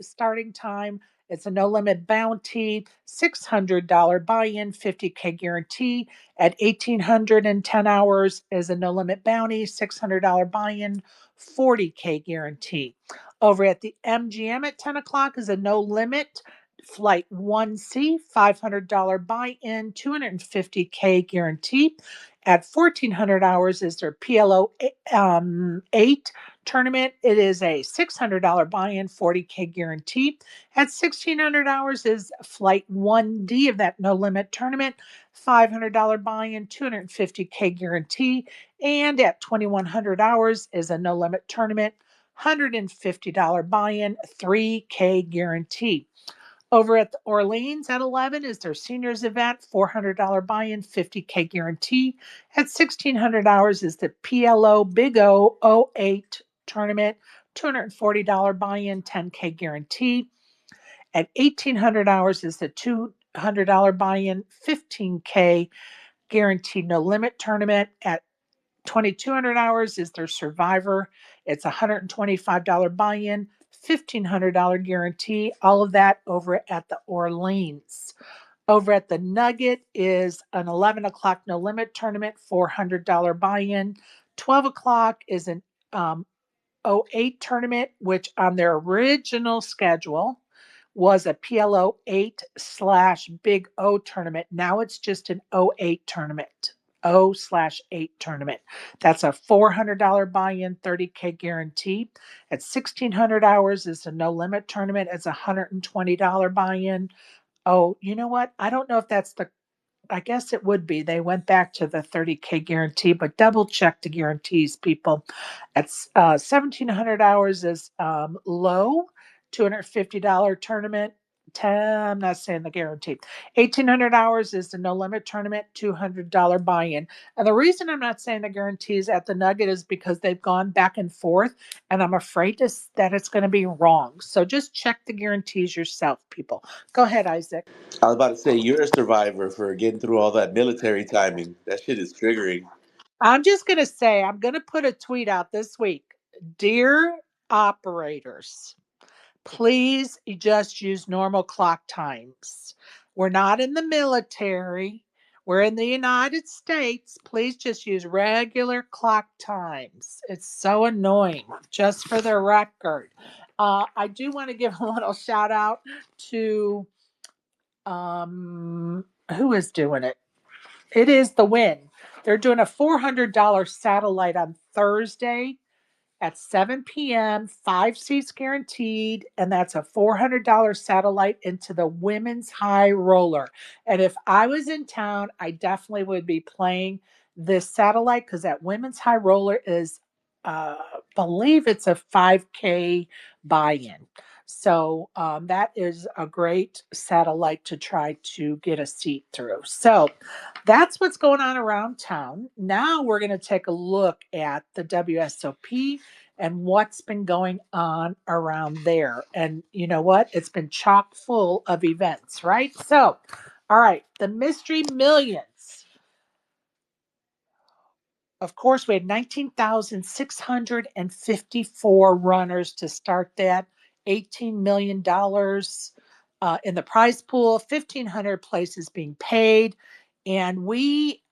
starting time. It's a no limit bounty, $600 buy-in, 50K guarantee. At 1810 hours is a no limit bounty, $600 buy-in, 40K guarantee. Over at the MGM at 10 o'clock is a no limit Flight 1C, $500 buy in, 250K guarantee. At 1400 hours is their PLO 8 tournament. It is a $600 buy in, 40K guarantee. At 1600 hours is Flight 1D of that no limit tournament, $500 buy in, 250K guarantee. And at 2100 hours is a no limit tournament, $150 buy in, 3K guarantee. Over at the Orleans at 11 is their seniors event, $400 buy-in, 50K guarantee. At 1600 hours is the PLO Big O 08 tournament, $240 buy-in, 10K guarantee. At 1800 hours is the $200 buy-in, 15K guaranteed no limit tournament. At 2200 hours is their survivor. It's $125 buy in, $1,500 guarantee. All of that over at the Orleans. Over at the Nugget is an 11 o'clock no limit tournament, $400 buy in. 12 o'clock is an '08 tournament, which on their original schedule was a PLO 8 slash Big O tournament. Now it's just an '08 tournament. O/8 tournament. That's a $400 buy-in, 30K guarantee. At 1600 hours is a no limit tournament. It's a $120 buy-in. Oh, you know what? I don't know if that's the I guess it would be. They went back to the 30K guarantee, but double check the guarantees, people. At 1,700 hours is low, $250 tournament. 10, I'm not saying the guarantee. 1,800 hours is the no limit tournament, $200 buy in. And the reason I'm not saying the guarantees at the Nugget is because they've gone back and forth, and I'm afraid that it's going to be wrong. So just check the guarantees yourself, people. Go ahead, Isaac. I was about to say, you're a survivor for getting through all that military timing. That shit is triggering. I'm just going to say, I'm going to put a tweet out this week. Dear operators, please just use normal clock times. We're not in the military. We're in the United States. Please just use regular clock times. It's so annoying, just for the record. I do want to give a little shout out to who is doing it? It is the Win. They're doing a $400 satellite on Thursday at 7 p.m., 5 seats guaranteed, and that's a $400 satellite into the women's high roller. And if I was in town, I definitely would be playing this satellite because that women's high roller is, believe it's a 5K buy-in. So that is a great satellite to try to get a seat through. So that's what's going on around town. Now we're going to take a look at the WSOP and what's been going on around there. And you know what? It's been chock full of events, right? So, all right, the Mystery Millions. Of course, we had 19,654 runners to start that, $18 million in the prize pool, 1,500 places being paid. And we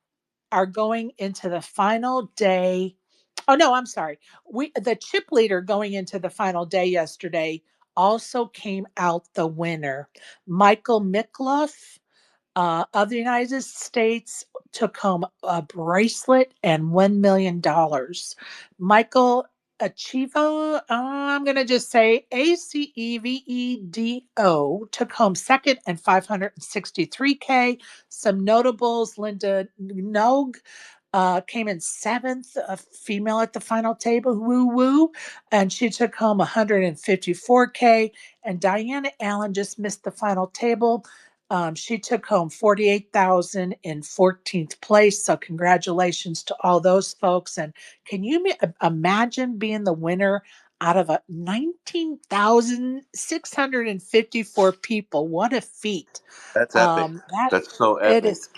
are going into the final day. Oh no, I'm sorry. The chip leader going into the final day yesterday also came out the winner. Michael Mikloff of the United States took home a bracelet and $1 million. Michael Achivo, I'm going to just say Acevedo, took home second and 563K. Some notables: Linda Nogue came in seventh, a female at the final table, woo woo, and she took home 154K. And Diana Allen just missed the final table. She took home 48,000 in 14th place. So congratulations to all those folks. And can you imagine being the winner out of a 19,654 people? What a feat! That's epic. That That's so it epic. is.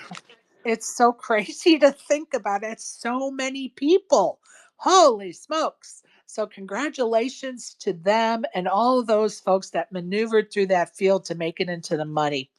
It's so crazy to think about it. So many people. Holy smokes. So, congratulations to them and all of those folks that maneuvered through that field to make it into the money.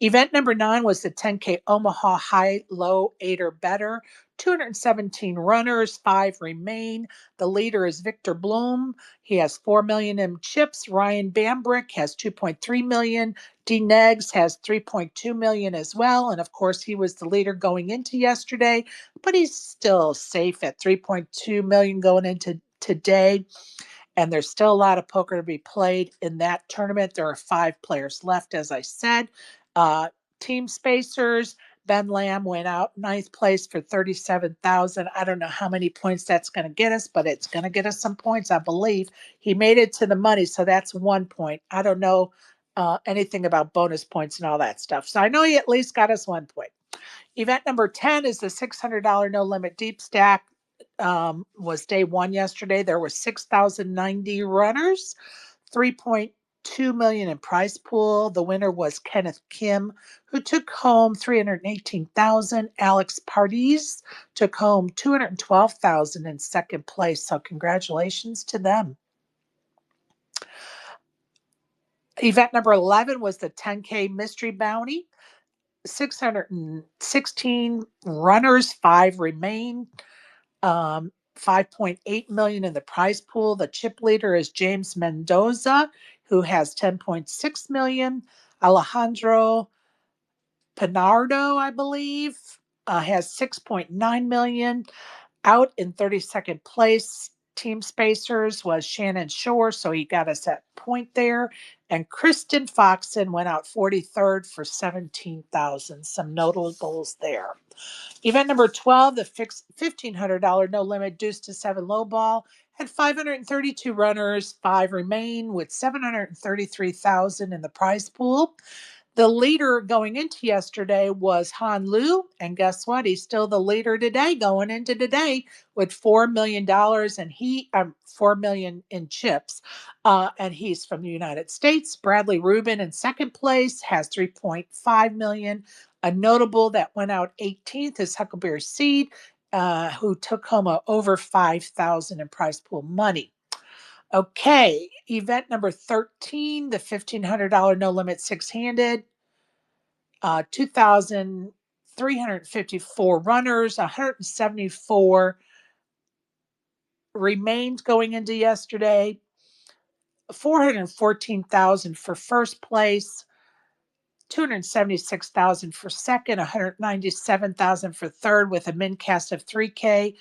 Event number 9 was the 10K Omaha High Low 8 or better. 217 runners, 5 remain. The leader is Victor Bloom. He has 4 million in chips. Ryan Bambrick has 2.3 million. D Negs has 3.2 million as well. And of course, he was the leader going into yesterday, but he's still safe at 3.2 million going into today. And there's still a lot of poker to be played in that tournament. There are 5 players left, as I said. Uh, Team Spacers, Ben Lamb went out ninth place for 37,000. I don't know how many points that's going to get us, but it's going to get us some points, I believe. He made it to the money, so that's 1 point. I don't know anything about bonus points and all that stuff. So I know he at least got us 1 point. Event number 10 is the $600 no limit deep stack. Was day 1 yesterday. There were 6,090 runners, 3.2 million in prize pool. The winner was Kenneth Kim, who took home 318,000. Alex Pardis took home 212,000 in second place. So congratulations to them. Event number 11 was the 10K Mystery Bounty. 616 runners, 5 remain. 5.8 million in the prize pool. The chip leader is James Mendoza, who has 10.6 million. Alejandro Pinardo, I believe, has 6.9 million. Out in 32nd place, Team Spacers was Shannon Shore, so he got us at point there. And Kristen Foxon went out 43rd for 17,000. Some notables there. Event number 12, the fixed $1,500 no limit deuce to 7 low ball, had 532 runners, 5 remain with 733,000 in the prize pool. The leader going into yesterday was Han Lu, and guess what? He's still the leader today, going into today with $4 million, and 4 million in chips, and he's from the United States. Bradley Rubin in second place has 3.5 million. A notable that went out 18th is Huckleberry Seed who took home over $5,000 in prize pool money. Okay, event number 13, the $1,500 no limit six handed, 2,354 runners, 174 remained going into yesterday, 414,000 for first place, 276,000 for second, 197,000 for third, with a min cast of 3K.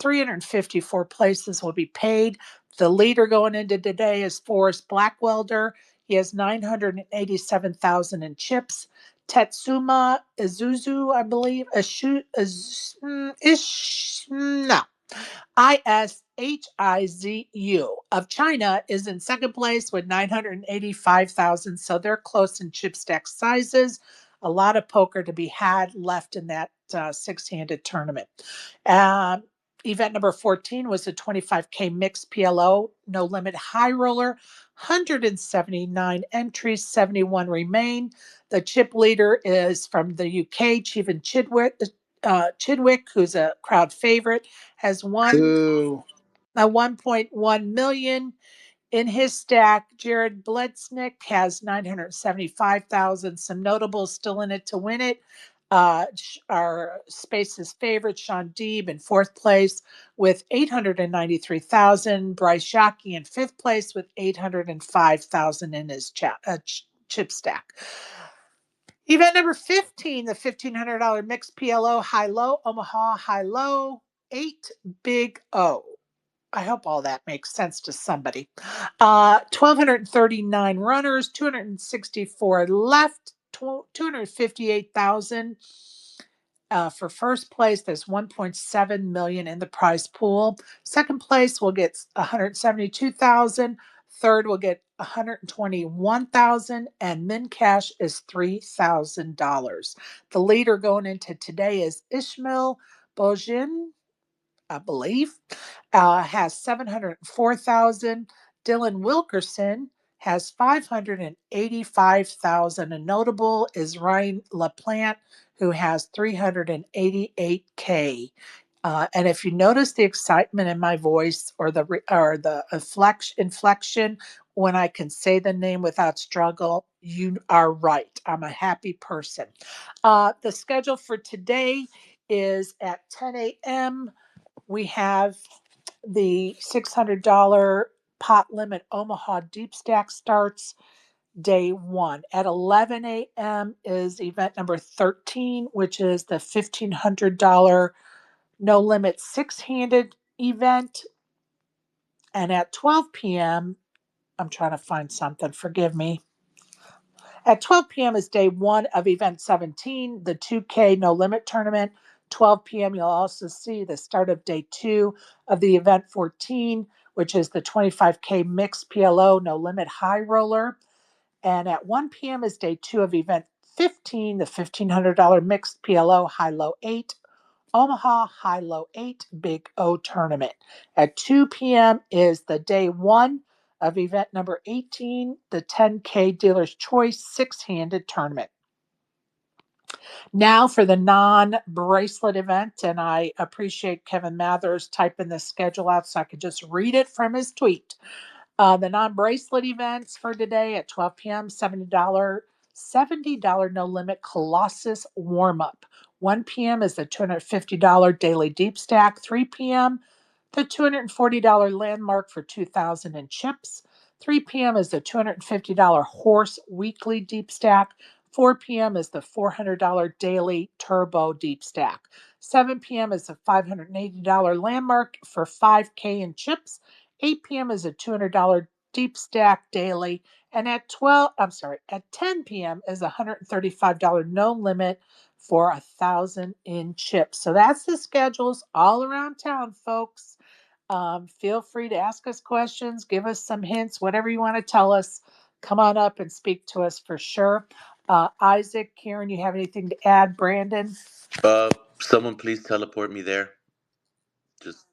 354 places will be paid. The leader going into today is Forrest Blackwelder. He has 987,000 in chips. Tetsuma Izuzu, I believe, no, ISHIZU of China is in second place with 985,000. So they're close in chip stack sizes. A lot of poker to be had left in that six handed tournament. Um, Event number 14 was the 25K mixed PLO, no limit high roller. 179 entries, 71 remain. The chip leader is from the UK, Chevan Chidwick, who's a crowd favorite, has won Boo. a 1.1 million in his stack. Jared Bledsnick has 975,000. Some notables still in it to win it. Our Space's favorite, Sean Deeb, in fourth place with 893,000. Bryce Shockey in fifth place with 805,000 in his chip stack. Event number 15, the $1,500 mixed PLO high low, Omaha high low, 8 big O. I hope all that makes sense to somebody. 1,239 runners, 264 left, 258,000. For first place, there's 1.7 million in the prize pool. Second place will get 172,000. Third will get 121,000, and min cash is $3,000. The leader going into today is Ishmael Bojin, I believe, has 704,000. Dylan Wilkerson has 585,000. A notable is Ryan LaPlante, who has 388K. And if you notice the excitement in my voice or the inflection when I can say the name without struggle, you are right. I'm a happy person. The schedule for today is at 10 a.m. We have the $600 pot limit Omaha Deep Stack starts day one. At 11 a.m. is event number 13, which is the $1,500 no limit six handed event. And at 12 p.m., I'm trying to find something, forgive me. At 12 p.m. is day one of event 17, the 2K no limit tournament. 12 p.m., you'll also see the start of day two of the event 14, which is the 25K mixed PLO no limit high roller. And at 1 p.m. is day two of event 15, the $1,500 mixed PLO high low 8, Omaha high low 8 big O tournament. At 2 p.m. is the day one of event number 18, the 10K Dealer's Choice six handed tournament. Now for the non bracelet event, and I appreciate Kevin Mathers typing the schedule out so I could just read it from his tweet. The non bracelet events for today at 12 p.m. $70 no limit Colossus warm up. 1 p.m. is the $250 daily deep stack. 3 p.m. the $240 landmark for 2,000 in chips. 3 p.m. is the $250 horse weekly deep stack. 4 p.m. is the $400 daily turbo deep stack. 7 p.m. is the $580 landmark for 5K in chips. 8 p.m. is a $200 deep stack daily. And at 10 p.m. is a $135 no limit for 1,000 in chips. So that's the schedules all around town, folks. Feel free to ask us questions, give us some hints, whatever you want to tell us. Come on up and speak to us for sure. Isaac, Karen, you have anything to add? Brandon? Someone please teleport me there. Just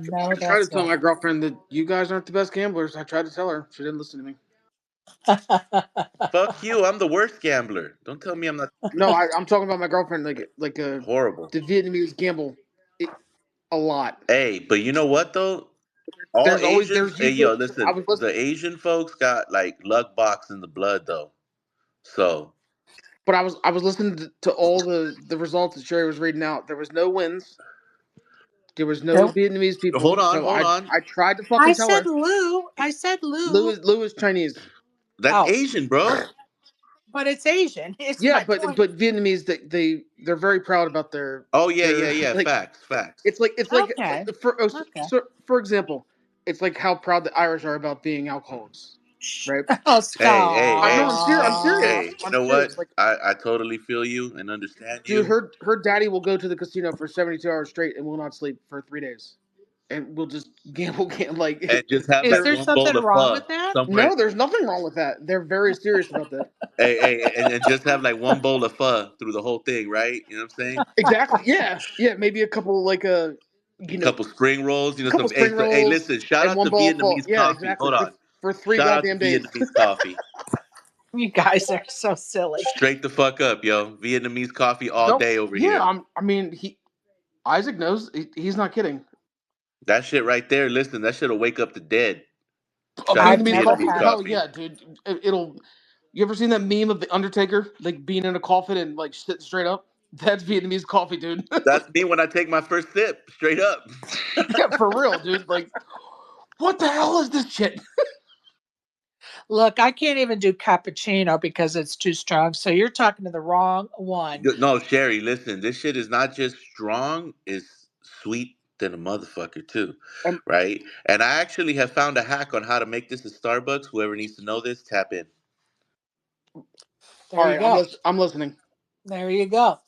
No, I tried to that's tell right. my girlfriend that you guys aren't the best gamblers. I tried to tell her. She didn't listen to me. fuck you. I'm the worst gambler. Don't tell me I'm not No, I'm talking about my girlfriend, like horrible. the Vietnamese gamble. a lot. Hey, but you know what though? All Asians, There's hey usually yo, I listen, was the listening, Asian folks got like luck box in the blood though. So but I was listening to all the results that Sherry was reading out. There was no wins. There was no Nope. Vietnamese hold people. on, So hold on. I tried to I fucking tell said her. Lou. I said Lou. Lou is Chinese. That's Oh, Asian, bro. but it's Asian. It's Yeah, my but point. but Vietnamese they're very proud about Oh yeah, their yeah, yeah. like Facts, facts. it's like Okay. Okay. so for example, it's like how proud the Irish are about being alcoholics, Shh. right? Oh, Hey, hey, I know hey, I'm serious. I'm serious. hey. stop. You I'm know serious. what? Like, I totally feel you and understand dude, you. her daddy will go to the casino for 72 hours straight and will not sleep for 3 days, and we'll just gamble And like just have Is they're like there one something bowl of wrong pho with that? somewhere. no, there's nothing wrong with that. They're very serious about that. Hey, and just have like one bowl of pho through the whole thing, right? You know what I'm saying? Exactly. Yeah. Yeah. Maybe a couple like you know, Couple spring rolls, a some. couple spring Hey, rolls listen, shout and out one to bowl of full. Vietnamese Yeah, coffee. exactly. Hold on, For three shout out to goddamn days. Vietnamese coffee. You guys are so silly. Straight the fuck up, yo. Vietnamese coffee all No. day over Yeah. here. I mean, Isaac knows. He's not kidding. That shit right there. Listen, that shit'll wake up the dead. A Shout out to I've Vietnamese never coffee? Vietnamese had it. Hell coffee. yeah, dude. It'll. You ever seen that meme of the Undertaker like being in a coffin and like sitting straight up? That's Vietnamese coffee, dude. That's me when I take my first sip. Straight up. Yeah, for real, dude. Like, what the hell is this shit? Look, I can't even do cappuccino because it's too strong. So you're talking to the wrong one. No, Sherry, listen. This shit is not just strong. It's sweet than a motherfucker too, Um, right? And I actually have found a hack on how to make this at Starbucks. Whoever needs to know this, tap in. There all you right, go. I'm listening. There you go.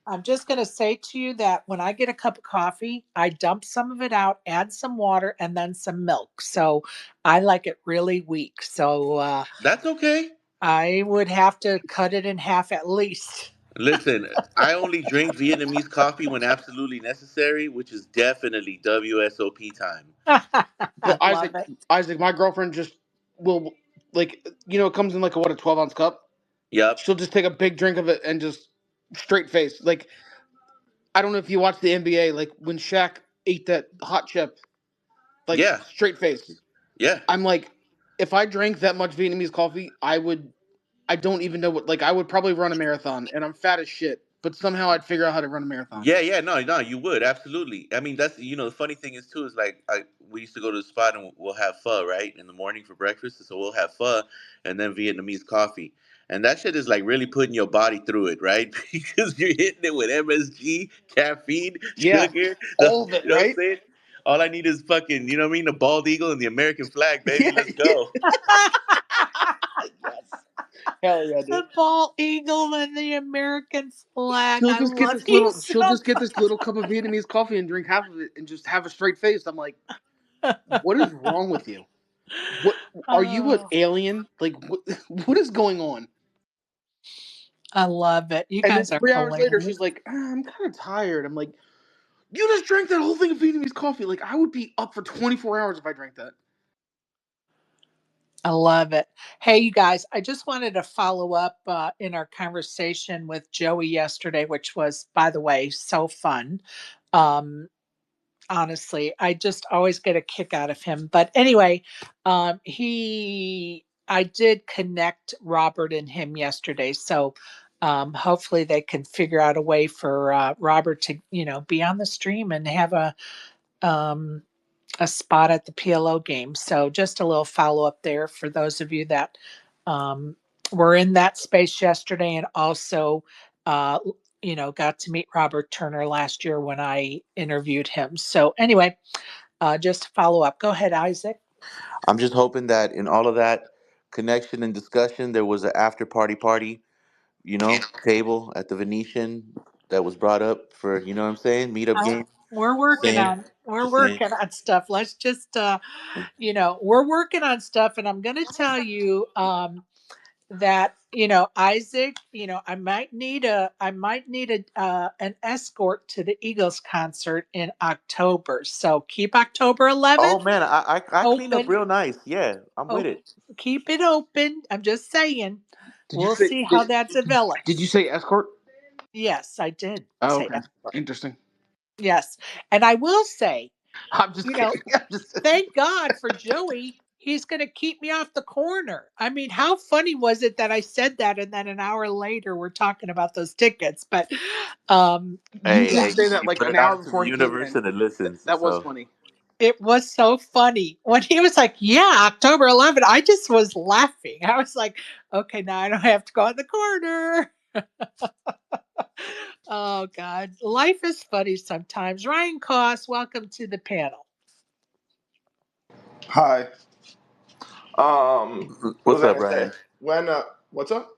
I'm just going to say to you that when I get a cup of coffee, I dump some of it out, add some water, and then some milk. So I like it really weak. So That's okay. I would have to cut it in half at least. Listen, I only drink Vietnamese coffee when absolutely necessary, which is definitely WSOP time. Well, I love it. Isaac, my girlfriend just will like it comes in like a 12-ounce cup. Yep. She'll just take a big drink of it and just straight face. Like, I don't know if you watch the NBA, like when Shaq ate that hot chip, like Yeah. straight face. Yeah. I'm like, if I drank that much Vietnamese coffee, I don't even know what, like, I would probably run a marathon, and I'm fat as shit, but somehow I'd figure out how to run a marathon. Yeah, yeah, no, no, you would absolutely. I mean, that's the funny thing is too is like we used to go to the spot and we'll have pho right in the morning for breakfast. So we'll have pho and then Vietnamese coffee, and that shit is like really putting your body through it, right? Because you're hitting it with MSG, caffeine, Yeah, sugar. all of it, You know what I'm right? saying? All I need is fucking, you know what I mean, the bald eagle and the American flag, baby. Yeah, Let's yeah. go. Yes. Hell yeah, dude. The bald eagle and the American flag. She'll I just get love this you little. so She'll just get this little cup of Vietnamese coffee and drink half of it and just have a straight face. I'm like, much. what is wrong with you? What are you, an Oh, alien? Like, what? What is going on? I love it. You And then guys are 3 hours later, hilarious. she's like, I'm kind of tired. I'm like, you just drank that whole thing of Vietnamese coffee. Like, I would be up for 24 hours if I drank that. I love it. Hey, you guys, I just wanted to follow up in our conversation with Joey yesterday, which was, by the way, so fun. Um, honestly, I just always get a kick out of him. But anyway, I did connect Robert and him yesterday. So hopefully they can figure out a way for Robert to, be on the stream and have um, a spot at the PLO game. So just a little follow up there for those of you that um, were in that space yesterday and also, got to meet Robert Turner last year when I interviewed him. So anyway, just to follow up. Go ahead, Isaac. I'm just hoping that in all of that connection and discussion, there was an after party, table at the Venetian that was brought up for, you know what I'm saying, meetup Oh, game. we're working Saying, on we're just saying. working on stuff. Let's just we're working on stuff, and I'm going to tell you that Isaac, I might need a an escort to the Eagles concert in October. So keep October Oh 11th man, I clean up open. real nice. Yeah, I'm with Oh, it. keep it open. I'm just saying. Did you We'll say see did, how that did you develops. say escort? Yes, I did Oh, say okay, escort. interesting. Yes. And I will say, I'm just you know, kidding. I'm just. thank God for Joey. He's going to keep me off the corner. I mean, how funny was it that I said that and then an hour later we're talking about those tickets? But You Hey, did hey, say yes, that you like put an it out hour into the before he came universe in. and it listens. That was So funny. it was so funny when he was like, "Yeah, October 11th." I just was laughing. I was like, "Okay, now I don't have to go in the corner." Oh God, life is funny sometimes. Ryan Koss, welcome to the panel. Hi. What what's was I up, gonna say? Ryan? When what's up?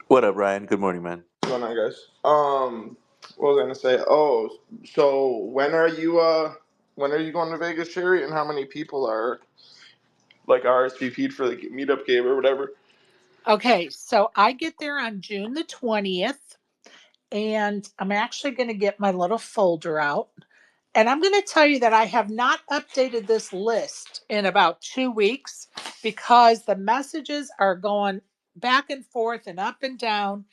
What up, Ryan? Good morning, man. What's going on, guys? What was I gonna say? Oh, so when are you going to Vegas, Sherry? And how many people are like RSVP'd for the meetup game or whatever? Okay, so I get there on June the 20th, and I'm actually going to get my little folder out. And I'm going to tell you that I have not updated this list in about 2 weeks because the messages are going back and forth and up and down.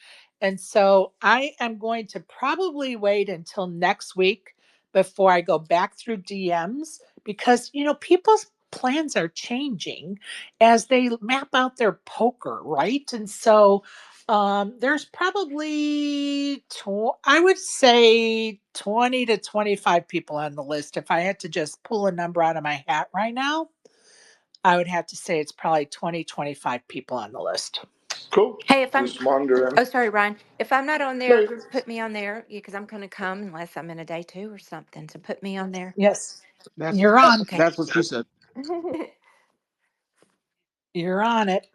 And so I am going to probably wait until next week before I go back through DMs because, people's plans are changing as they map out their poker, right? And so there's probably, I would say 20 to 25 people on the list. If I had to just pull a number out of my hat right now, I would have to say it's probably 20, 25 people on the list. Cool. Hey, if I'm, Just wondering. oh, sorry, Ryan. If I'm not on No, there, you good. put me on there because I'm going to come unless I'm in a day two or something. So put me on there. Yes, That's you're on. Okay. that's what she said. You're on it.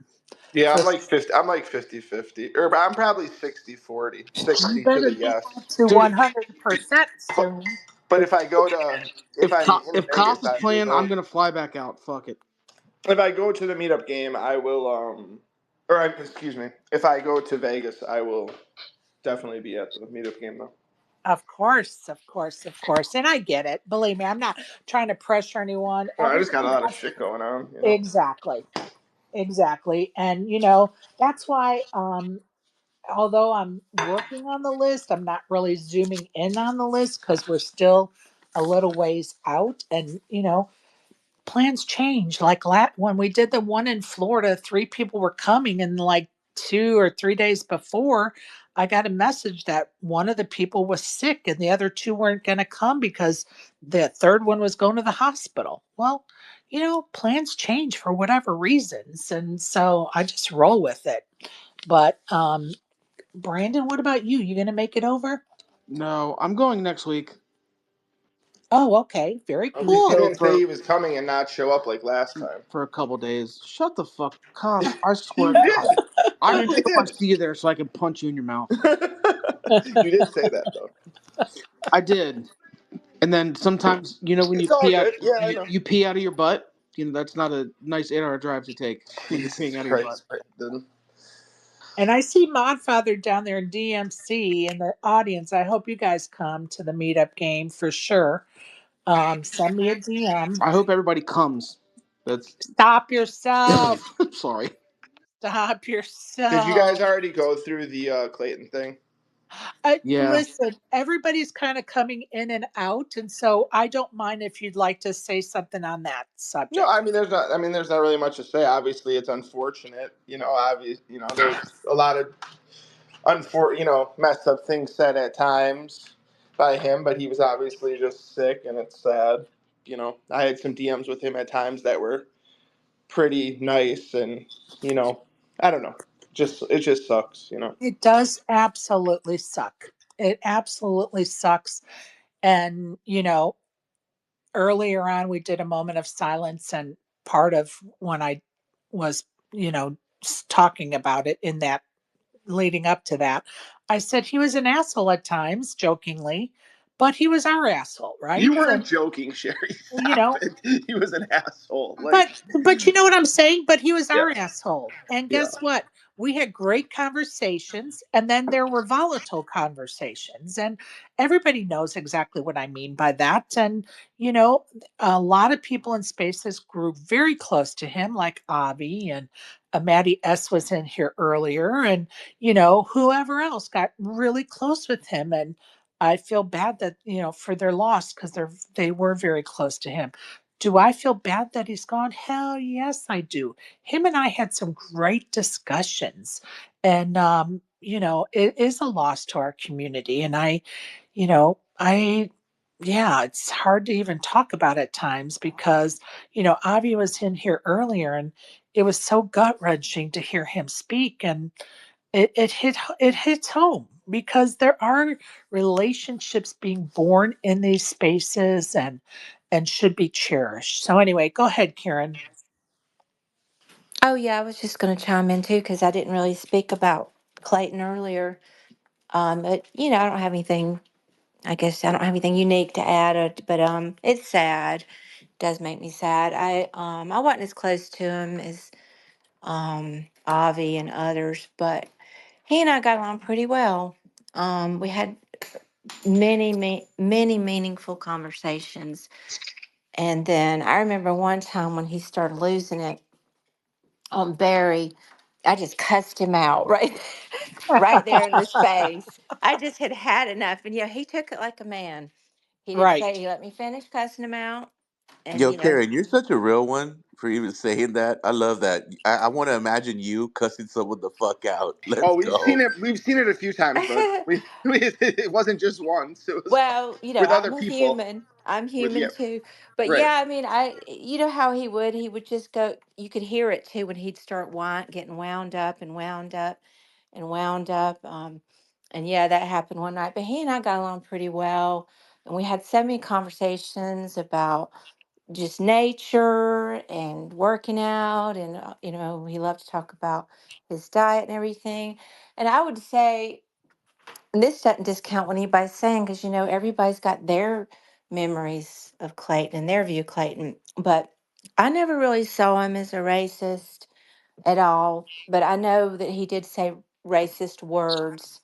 Yeah, For, I'm like 50. I'm like 50-50, or I'm probably 60-40. you 60 to better the get yes, that to dude. 100% But soon. but if I'm in If Vegas, Koss is I playing, I'm will. gonna fly back out. Fuck it. If I go to the meetup game, I will. Excuse me. If I go to Vegas, I will definitely be at the meetup game though. Of course, of course, of course. And I get it. Believe me, I'm not trying to pressure anyone. Well, I just got a Everybody lot of has shit going on, exactly. Exactly. And that's why although I'm working on the list, I'm not really zooming in on the list because we're still a little ways out. And plans change. Like when we did the one in Florida, 3 people were coming, and like 2 or 3 days before, I got a message that one of the people was sick and the other two weren't going to come because the third one was going to the hospital. Well, plans change for whatever reasons, and so I just roll with it. But Brandon, what about you? You going to make it over? No, I'm going next week. Oh, okay, very At least he cool. So didn't say he was coming and not show up like last time. for a couple days. Shut the fuck, Koss. I swear You to God, did. I You will hope I did. see you there so I can punch you in your mouth. You did say that though. I did. And then sometimes, when you It's all pee out, good. Yeah, I you, know. you pee out of your butt. That's not a nice 8-hour drive to take when you're Jesus peeing out of your butt. Christ, Brandon. And I see Modfather down there in DMC in the audience. I hope you guys come to the meetup game for sure. Send me a DM. I hope everybody comes. That's. Stop yourself. I'm sorry. Stop Did you guys yourself. already go through the Clayton thing? Yeah. Listen, everybody's kind of coming in and out. And so I don't mind if you'd like to say something on that No, subject. there's not really much to say. Obviously, it's unfortunate. There's a lot of messed up things said at times by him, but he was obviously just sick, and it's sad. I had some DMs with him at times that were pretty nice, and I don't know. It just sucks. It does absolutely suck. It absolutely sucks. And, earlier on we did a moment of silence, and part of when I was talking about it in that leading up to that, I said he was an asshole at times, jokingly, but he was our asshole, You right? weren't And joking, Sherry. you Stop know it. He was an asshole. but Like, you know what I'm saying? But he was yeah, our asshole. And yeah. guess what? We had great conversations, and then there were volatile conversations. And everybody knows exactly what I mean by that. And, a lot of people in spaces grew very close to him, like Avi, and Maddie S was in here earlier. And, whoever else got really close with him. And I feel bad that, for their loss because they were very close to him. Do I feel bad that he's gone? Hell yes, I do. Him and I had some great discussions. And, it is a loss to our community. And yeah, it's hard to even talk about at times because, Avi was in here earlier and it was so gut wrenching to hear him speak. And it hits home because there are relationships being born in these spaces and should be cherished. So anyway, go ahead, Karen. Oh, yeah, I was just going to chime in too because I didn't really speak about Clayton earlier. But I don't have anything. I guess I don't have anything unique to add. But it's sad. It does make me sad. I wasn't as close to him as Avi and others, but he and I got along pretty well. We had many meaningful conversations, and then I remember one time when he started losing it on Barry. I just cussed him out right, right there in his face. I just had enough, and he took it like a man. He didn't say Right. he let me finish cussing him out, and Yo, Karen, you're such a real one for even saying that. I love that. I want to imagine you cussing someone the fuck out. Oh, Let's we've seen go. it. We've seen it a few times, bud. It wasn't just once. It was well, with other I'm a people. human. I'm With human yeah, too. But right. yeah, I mean, you know how he would just go. You could hear it too when he'd start getting wound up and wound up and wound up. And yeah, that happened one night. But he and I got along pretty well, and we had so many conversations about just nature and working out, and he loved to talk about his diet and everything. And I would say and this doesn't discount what anybody's saying because everybody's got their memories of Clayton and their view of Clayton. But I never really saw him as a racist at all. But I know that he did say racist words.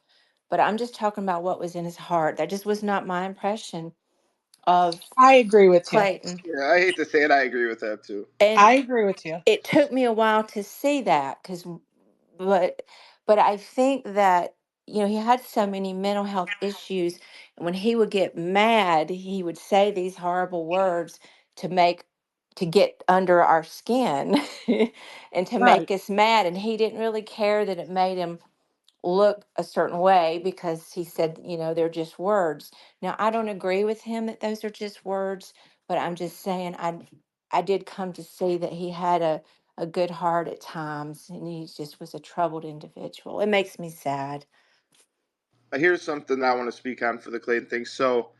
But I'm just talking about what was in his heart. That just was not my impression of I agree with you. Clayton. Yeah, I hate to say it. I agree with that too. And I agree with you. it took me a while to see that but but I think that he had so many mental health issues, and when he would get mad he would say these horrible words to make to get under our skin and to Right. make us mad, and he didn't really care that it made him look a certain way because he said, they're just words. Now, I don't agree with him that those are just words, but I'm just saying I did come to see that he had a good heart at times and he just was a troubled individual. It makes me sad. Here's something I want to speak on for the Clayton thing. So,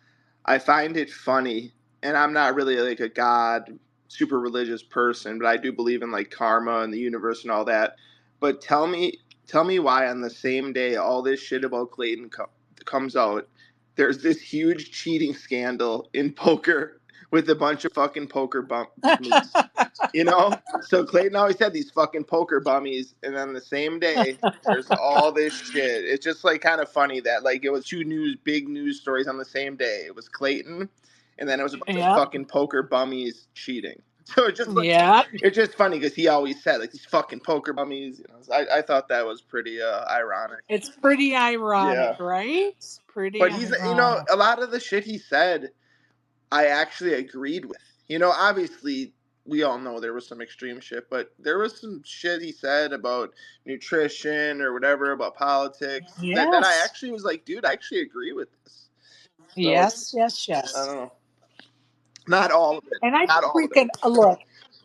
I find it funny, and I'm not really like a God, super religious person, but I do believe in like karma and the universe and all that. But tell me why on the same day all this shit about Clayton comes out, there's this huge cheating scandal in poker with a bunch of fucking poker bummies. So Clayton always had these fucking poker bummies, and then the same day there's all this shit. It's just like kind of funny that like it was two big news stories on the same day. It was Clayton, and then it was a bunch of Yep. fucking poker bummies cheating. So Yep. it's just funny because he always said like these fucking poker bummies. So I thought that was pretty ironic. It's pretty Yeah, ironic, right? Pretty but he's ironic. a lot of the shit he said I actually agreed with. Obviously, we all know there was some extreme shit, but there was some shit he said about nutrition or whatever, about politics, that I Yes. actually was like, dude, I actually agree with this. So, Yes, yes, I yes. don't know. Not all of it. And I Not think all we of it. can look,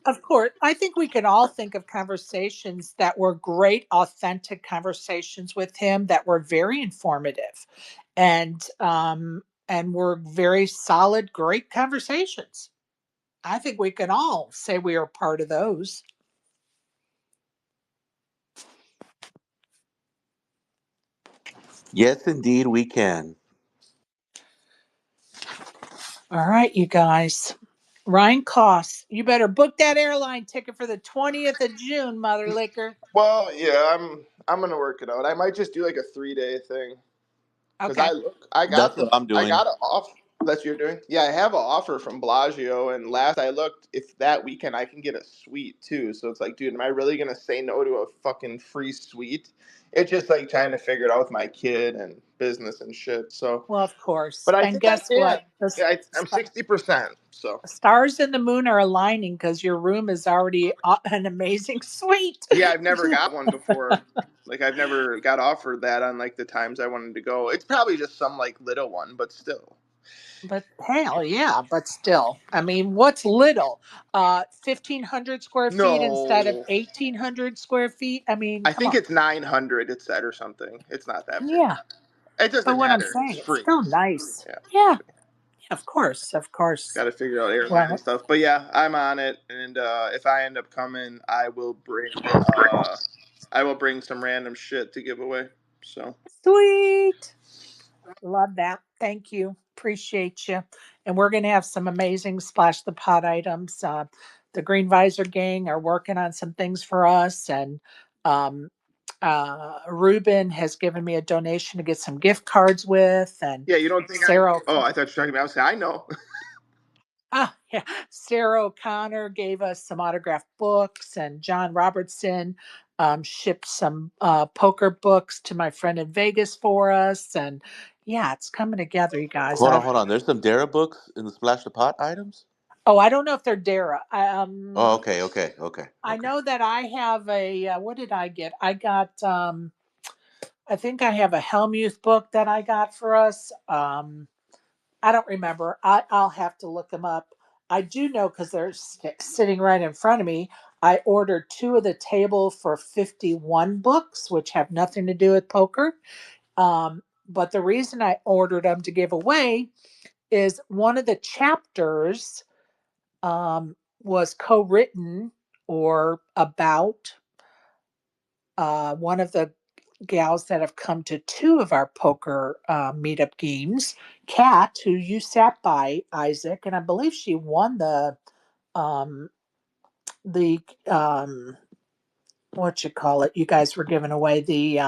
of course, I think we can all think of conversations that were great, authentic conversations with him that were very informative and were very solid, great conversations. I think we can all say we are part of those. Yes, indeed, we can. All right, you guys. Ryan Costs, you better book that airline ticket for the 20th of June, Mother Liquor. Well, yeah, I'm gonna work it out. I might just do like a 3-day thing because Okay. I That's what I'm I doing. got it off. That's what you're doing? Yeah, I have an offer from Bellagio, and last I looked, if that weekend I can get a suite too. So it's like, dude, am I really gonna say no to a fucking free suite? It's just like trying to figure it out with my kid and business and shit. So, Well, of course. but I And think I guess can. what? Yeah, I'm 60%. So Stars and the moon are aligning because your room is already an amazing suite. yeah, I've never got one before. Like I've never got offered that on like the times I wanted to go. It's probably just some like little one, but still. But hell yeah, but still. I mean, what's little? 1,500 square feet instead of No, 1,800 square feet? I mean, I come think on. it's 900. It said or something. It's not that big. Yeah. It But doesn't what I'm matter. saying, It's it's free. still nice. Yeah. Yeah. Of course. Of course. Got to figure out airline and Well, stuff. But yeah, I'm on it. And if I end up coming, I will bring some random shit to give away. So sweet. Love that. Thank you. Appreciate you. And we're going to have some amazing Splash the Pot items. The Green Visor Gang are working on some things for us. And um, Ruben has given me a donation to get some gift cards with. And yeah, you don't think I? Sarah, Oh, I thought you were talking about. I was saying I know. yeah, Sarah O'Connor gave us some autographed books. And John Robertson shipped some poker books to my friend in Vegas for us. And yeah, it's coming together, you guys. Hold on. There's some Dara books in the Splash the Pot items. Oh, I don't know if they're Dara. Oh, okay. I know that I have a. What did I get? I got. I think I have a Helmuth book that I got for us. I don't remember. I'll have to look them up. I do know because they're sitting right in front of me. I ordered two of the table for 51 books, which have nothing to do with poker. But the reason I ordered them to give away is one of the chapters was co-written or about one of the gals that have come to two of our poker meetup games, Kat, who you sat by, Isaac, and I believe she won um, the what you call it. You guys were giving away the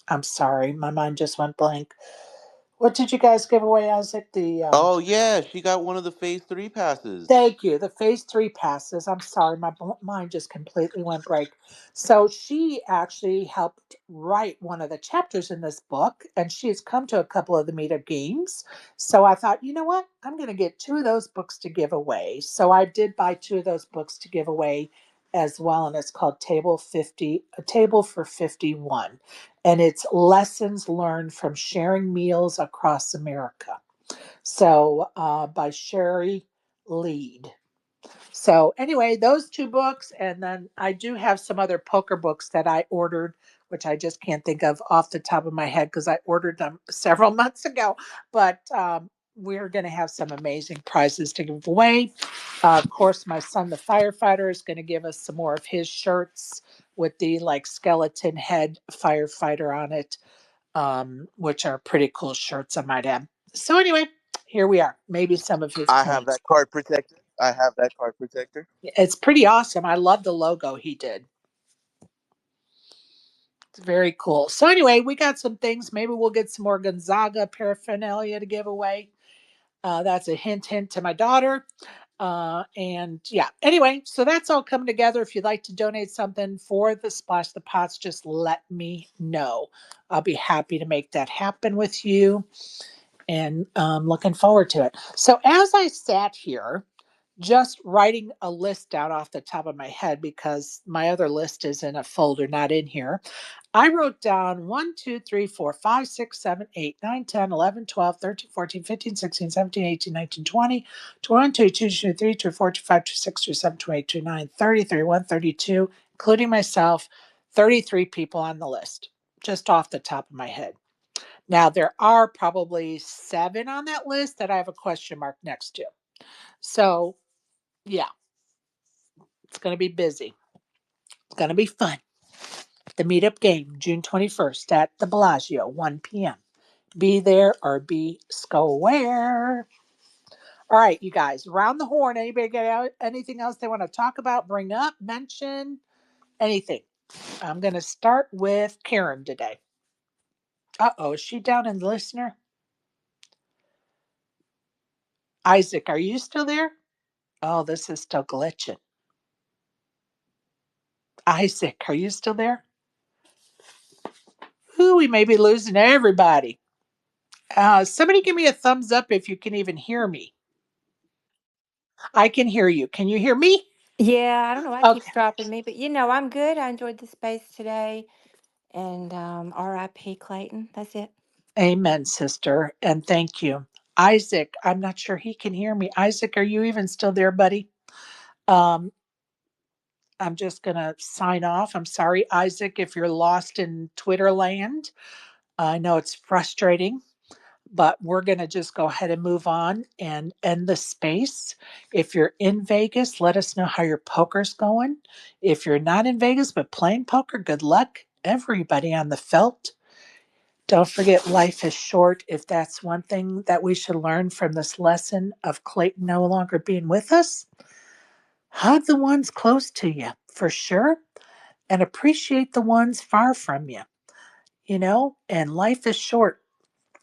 I'm sorry, my mind just went blank. What did you guys give away, Isaac? The Oh yeah, she got one of the Phase 3 passes. Thank you. The phase three passes. I'm sorry, my mind just completely went blank. So she actually helped write one of the chapters in this book, and she has come to a couple of the meetup games. So I thought, you know what? I'm going to get two of those books to give away. So I did buy two of those books to give away as well, and it's called Table 50, A Table for 51, and it's lessons learned from sharing meals across America. So by Sherry Lead. So anyway, those two books, and then I do have some other poker books that I ordered, which I just can't think of off the top of my head because I ordered them several months ago. But we're going to have some amazing prizes to give away. Of course, my son, the firefighter, is going to give us some more of his shirts with the like skeleton head firefighter on it, which are pretty cool shirts, I might add. So anyway, here we are. Maybe some of his I have coins. that card protector. I have that card protector. It's pretty awesome. I love the logo he did. It's very cool. So anyway, we got some things. Maybe we'll get some more Gonzaga paraphernalia to give away. That's a hint to my daughter. And yeah, anyway, so that's all coming together. If you'd like to donate something for the Splash the Pots, just let me know. I'll be happy to make that happen with you. And looking forward to it. So as I sat here, just writing a list down off the top of my head because my other list is in a folder, not in here. I wrote down 1, 2, 3, 4, 5, 6, 7, 8, 9, 10, 11, 12, 13, 14, 15, 16, 17, 18, 19, 20, 21, 22, 23, 24, 25, 26, 27, 28, 29, 30, 31, 32, including myself, 33 people on the list, just off the top of my head. Now, there are probably 7 on that list that I have a question mark next to. So, yeah, it's going to be busy. It's going to be fun. The meetup game, June 21st at the Bellagio, 1 p.m. Be there or be square. All right, you guys, round the horn. Anybody got anything else they want to talk about, bring up, mention, anything? I'm going to start with Karen today. Uh-oh, is she down in the listener? Isaac, are you still there? Oh, this is still glitching. Isaac, are you still there? Ooh, we may be losing everybody. Somebody give me a thumbs up if you can even hear me. I can hear you. Can you hear me? Yeah, I don't know why it Okay. keeps dropping me, but I'm good. I enjoyed the space today. And R.I.P. Clayton. That's it. Amen, sister. And thank you. Isaac, I'm not sure he can hear me. Isaac, are you even still there, buddy? Um, I'm just going to sign off. I'm sorry, Isaac, if you're lost in Twitter land. I know it's frustrating, but we're going to just go ahead and move on and end the space. If you're in Vegas, let us know how your poker's going. If you're not in Vegas but playing poker, good luck. Everybody on the felt. Don't forget, life is short. If that's one thing that we should learn from this lesson of Clayton no longer being with us, hug the ones close to you for sure and appreciate the ones far from you, and life is short.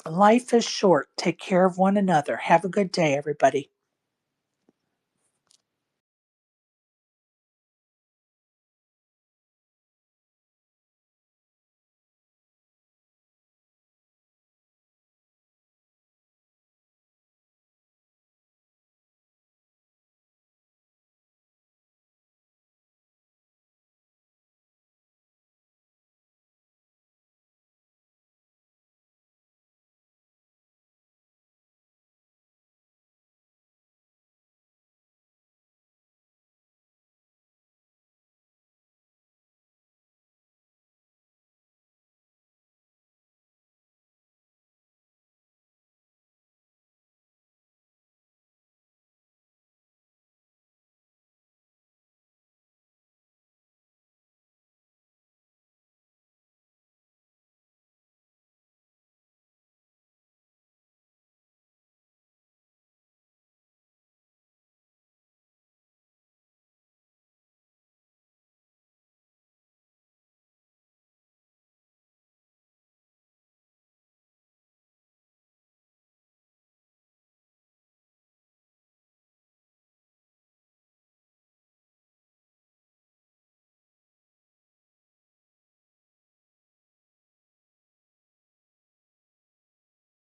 Life is short. Take care of one another. Have a good day, everybody.